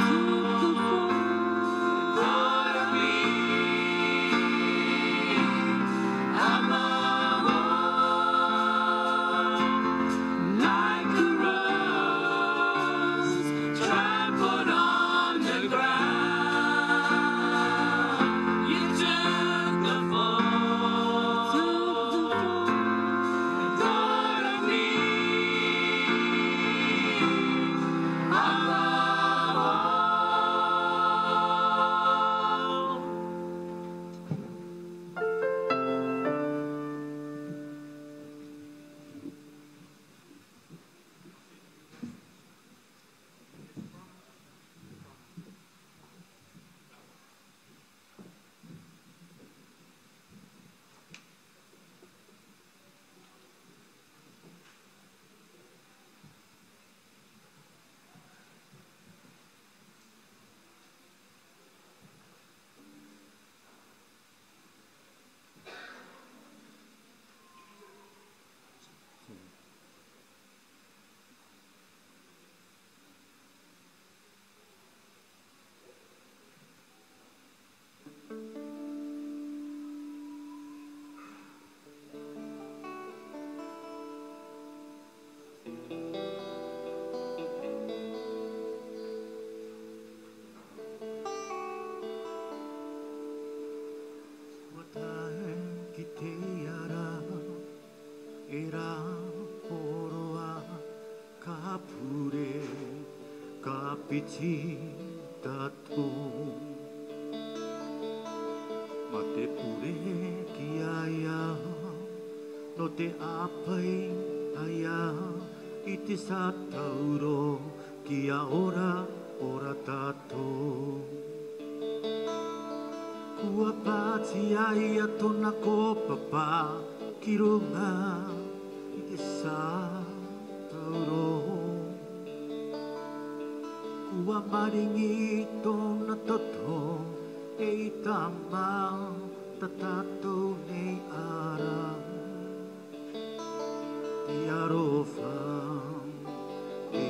and thought of me above all, like a rose trampled on the ground. You took the fall and thought of me above all. Era poroa kapure kapiti tato mate pure kiaya no te apai aya iti sa tauro kia ora tato kua pati ai atona ko papa kirunga iti sa tauro kua maringi tona toto e tama tatato nei ara e arofa e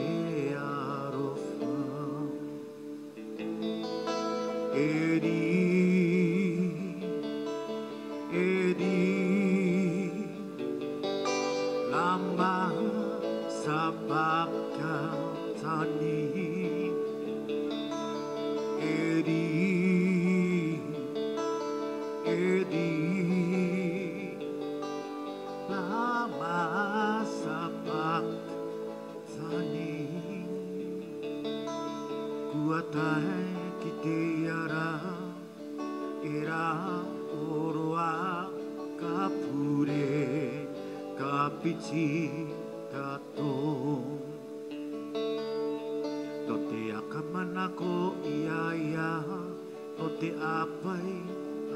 arofa Edi lama sabaka tani Edi lama sabak tani kuatai kitiara era oroa kapure kapiti tato no te akamana ko ia no te apai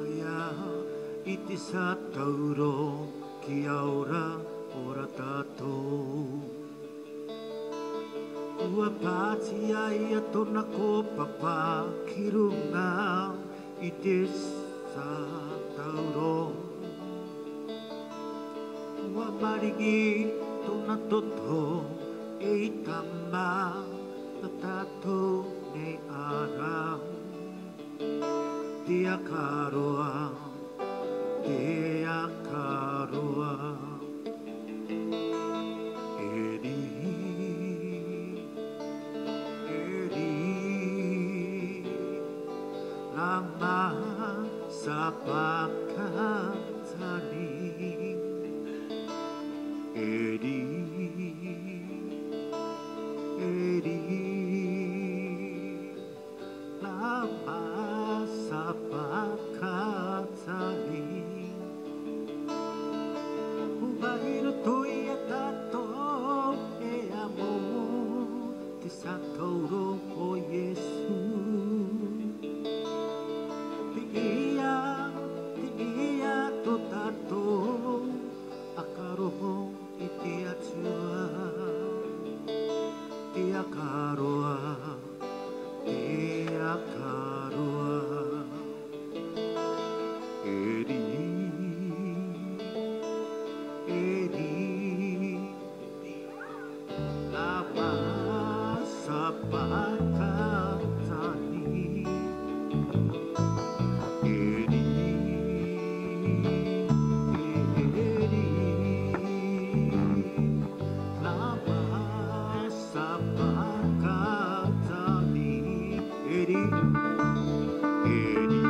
aya iti sa tauro ki aura ora tato ua pati ai atona ko papa kirunga iti sa tauro ua maringi tona toto e tama tatato nei arang akaroa, te akaroa. Eri, eri, lama sapakatani. Eri, eri, lama sapakatani. Ubahiru toia tato e amor te satouro o Yesu. Te ia to tato akaroho i te atua. Te akaroa, te akaroa. Eri, eri, lama sapakatani. Eri, eri, lama sapakatani. Eri, eri,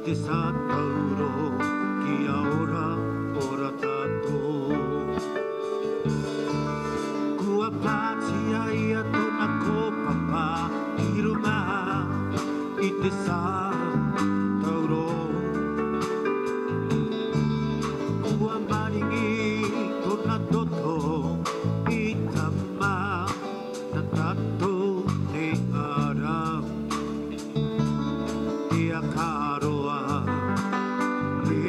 te satauro ki aora ora tato. Kua patia ia tona ko papa i runga i te satauro. Kua maringi tona toto i tama na tato te ara. Te akaroa, te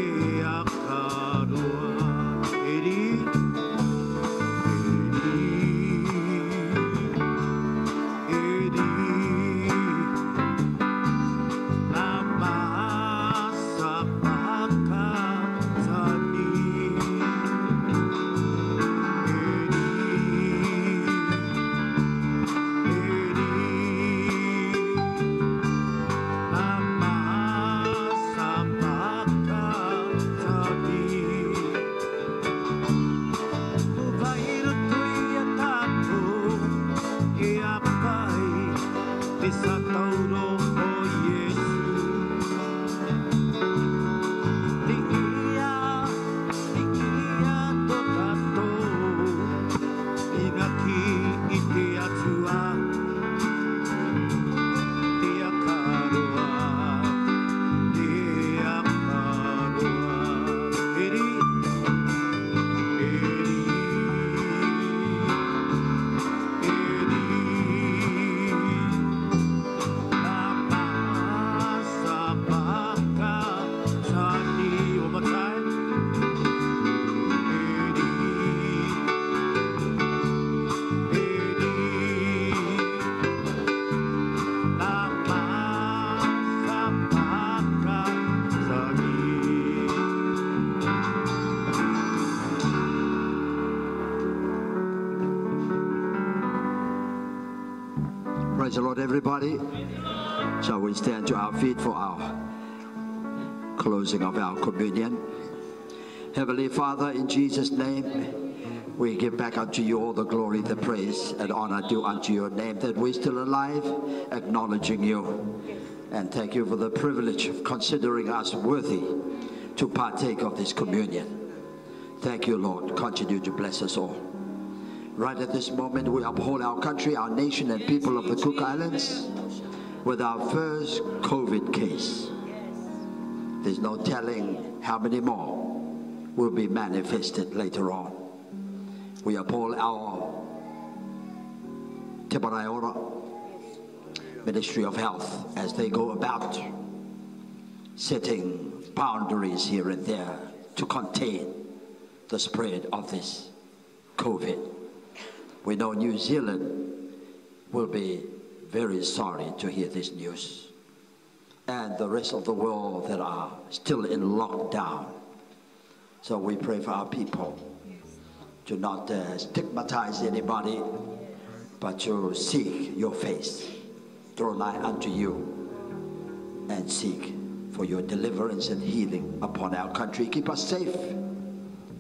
akaroa. Eri, eri, lama sapakatani. Praise the Lord, everybody. Shall we stand to our feet for our closing of our communion? Heavenly Father, in Jesus' name, we give back unto you all the glory, the praise, and honor due unto your name, that we're still alive, acknowledging you. And thank you for the privilege of considering us worthy to partake of this communion. Thank you, Lord. Continue to bless us all. Right at this moment, we uphold our country, our nation, and people of the Cook Islands. with our first COVID case. There's no telling how many more will be manifested later on. We uphold our Te Paraora Ministry of Health as they go about setting boundaries here and there to contain the spread of this COVID. We know New Zealand will be very sorry to hear this news, and the rest of the world that are still in lockdown. So we pray for our people to not stigmatize anybody, but to seek your face, draw nigh unto you, and seek for your deliverance and healing upon our country. Keep us safe.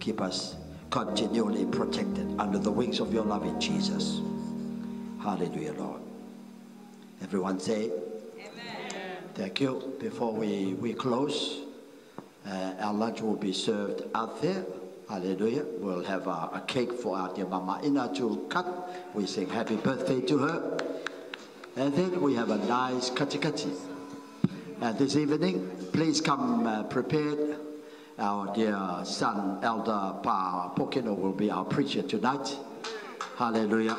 Keep us continually protected under the wings of your loving Jesus. Hallelujah, Lord. Everyone say, Amen. Thank you. Before we close, our lunch will be served out there. Hallelujah. We'll have a cake for our dear Mama Ina to cut. We sing happy birthday to her. And then we have a nice kati-kati. And this evening, please come prepared. Our dear son, Elder Pa Pokino, will be our preacher tonight. Hallelujah.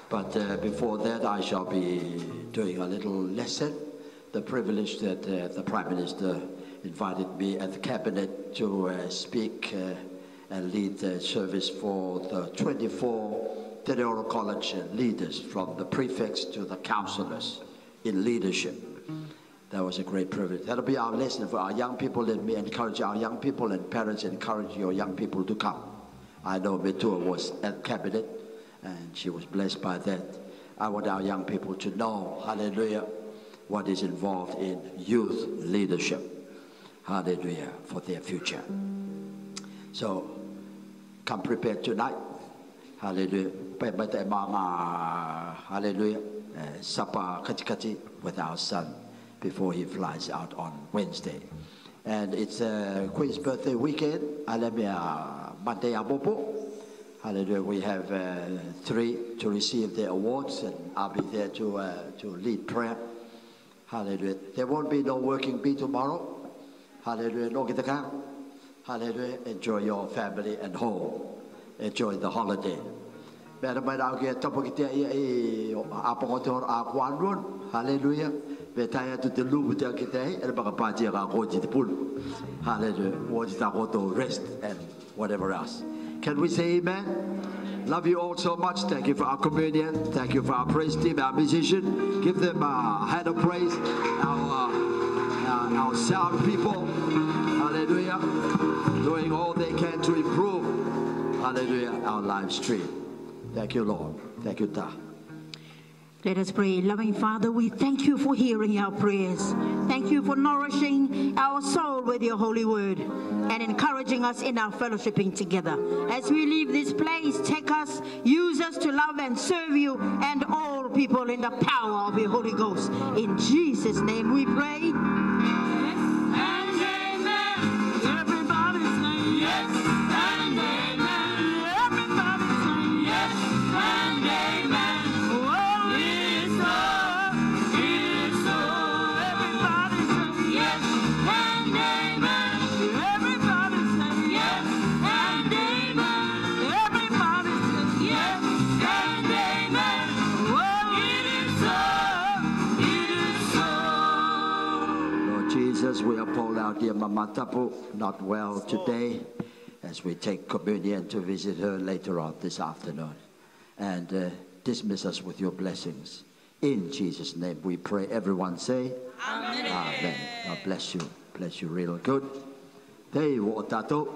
But before that, I shall be doing a little lesson. The privilege that the Prime Minister invited me at the Cabinet to speak and lead the service for the 24 Te Reo College leaders, from the prefects to the councillors in leadership. That was a great privilege. That'll be our lesson for our young people. Let me encourage our young people, and parents encourage your young people to come. I know Metua was at Cabinet and she was blessed by that. I want our young people to know, hallelujah, what is involved in youth leadership. Hallelujah, for their future. So, come prepared tonight. Hallelujah. Hallelujah. Sapa kati-kati with our son before he flies out on Wednesday. And it's Queen's birthday weekend. Alamia Monday Abobo. Hallelujah. We have 3 to receive their awards, and I'll be there to lead prayer. Hallelujah. There won't be no working bee tomorrow. Hallelujah. No kita. Hallelujah. Enjoy your family and home. Enjoy the holiday. Hallelujah. Betaya to the loop with kita and bakapaji ga goji the pool. Hallelujah. Watch the auto rest and whatever else. Can we say amen? Love you all so much. Thank you for our communion. Thank you for our praise team, our musician. Give them a hand of praise. Our sound people. Hallelujah. Doing all they can to improve. Hallelujah. Our live stream. Thank you, Lord. Thank you, Ta. Let us pray. Loving Father, we thank you for hearing our prayers. Thank you for nourishing our soul with your holy word and encouraging us in our fellowshipping together. As we leave this place, take us, use us to love and serve you and all people in the power of your Holy Ghost. In Jesus' name we pray. We uphold our dear Mama Tapu, not well today, as we take communion to visit her later on this afternoon. And dismiss us with your blessings. In Jesus' name we pray. Everyone say, Amen. Amen. God bless you. Bless you real good. Te wo tato.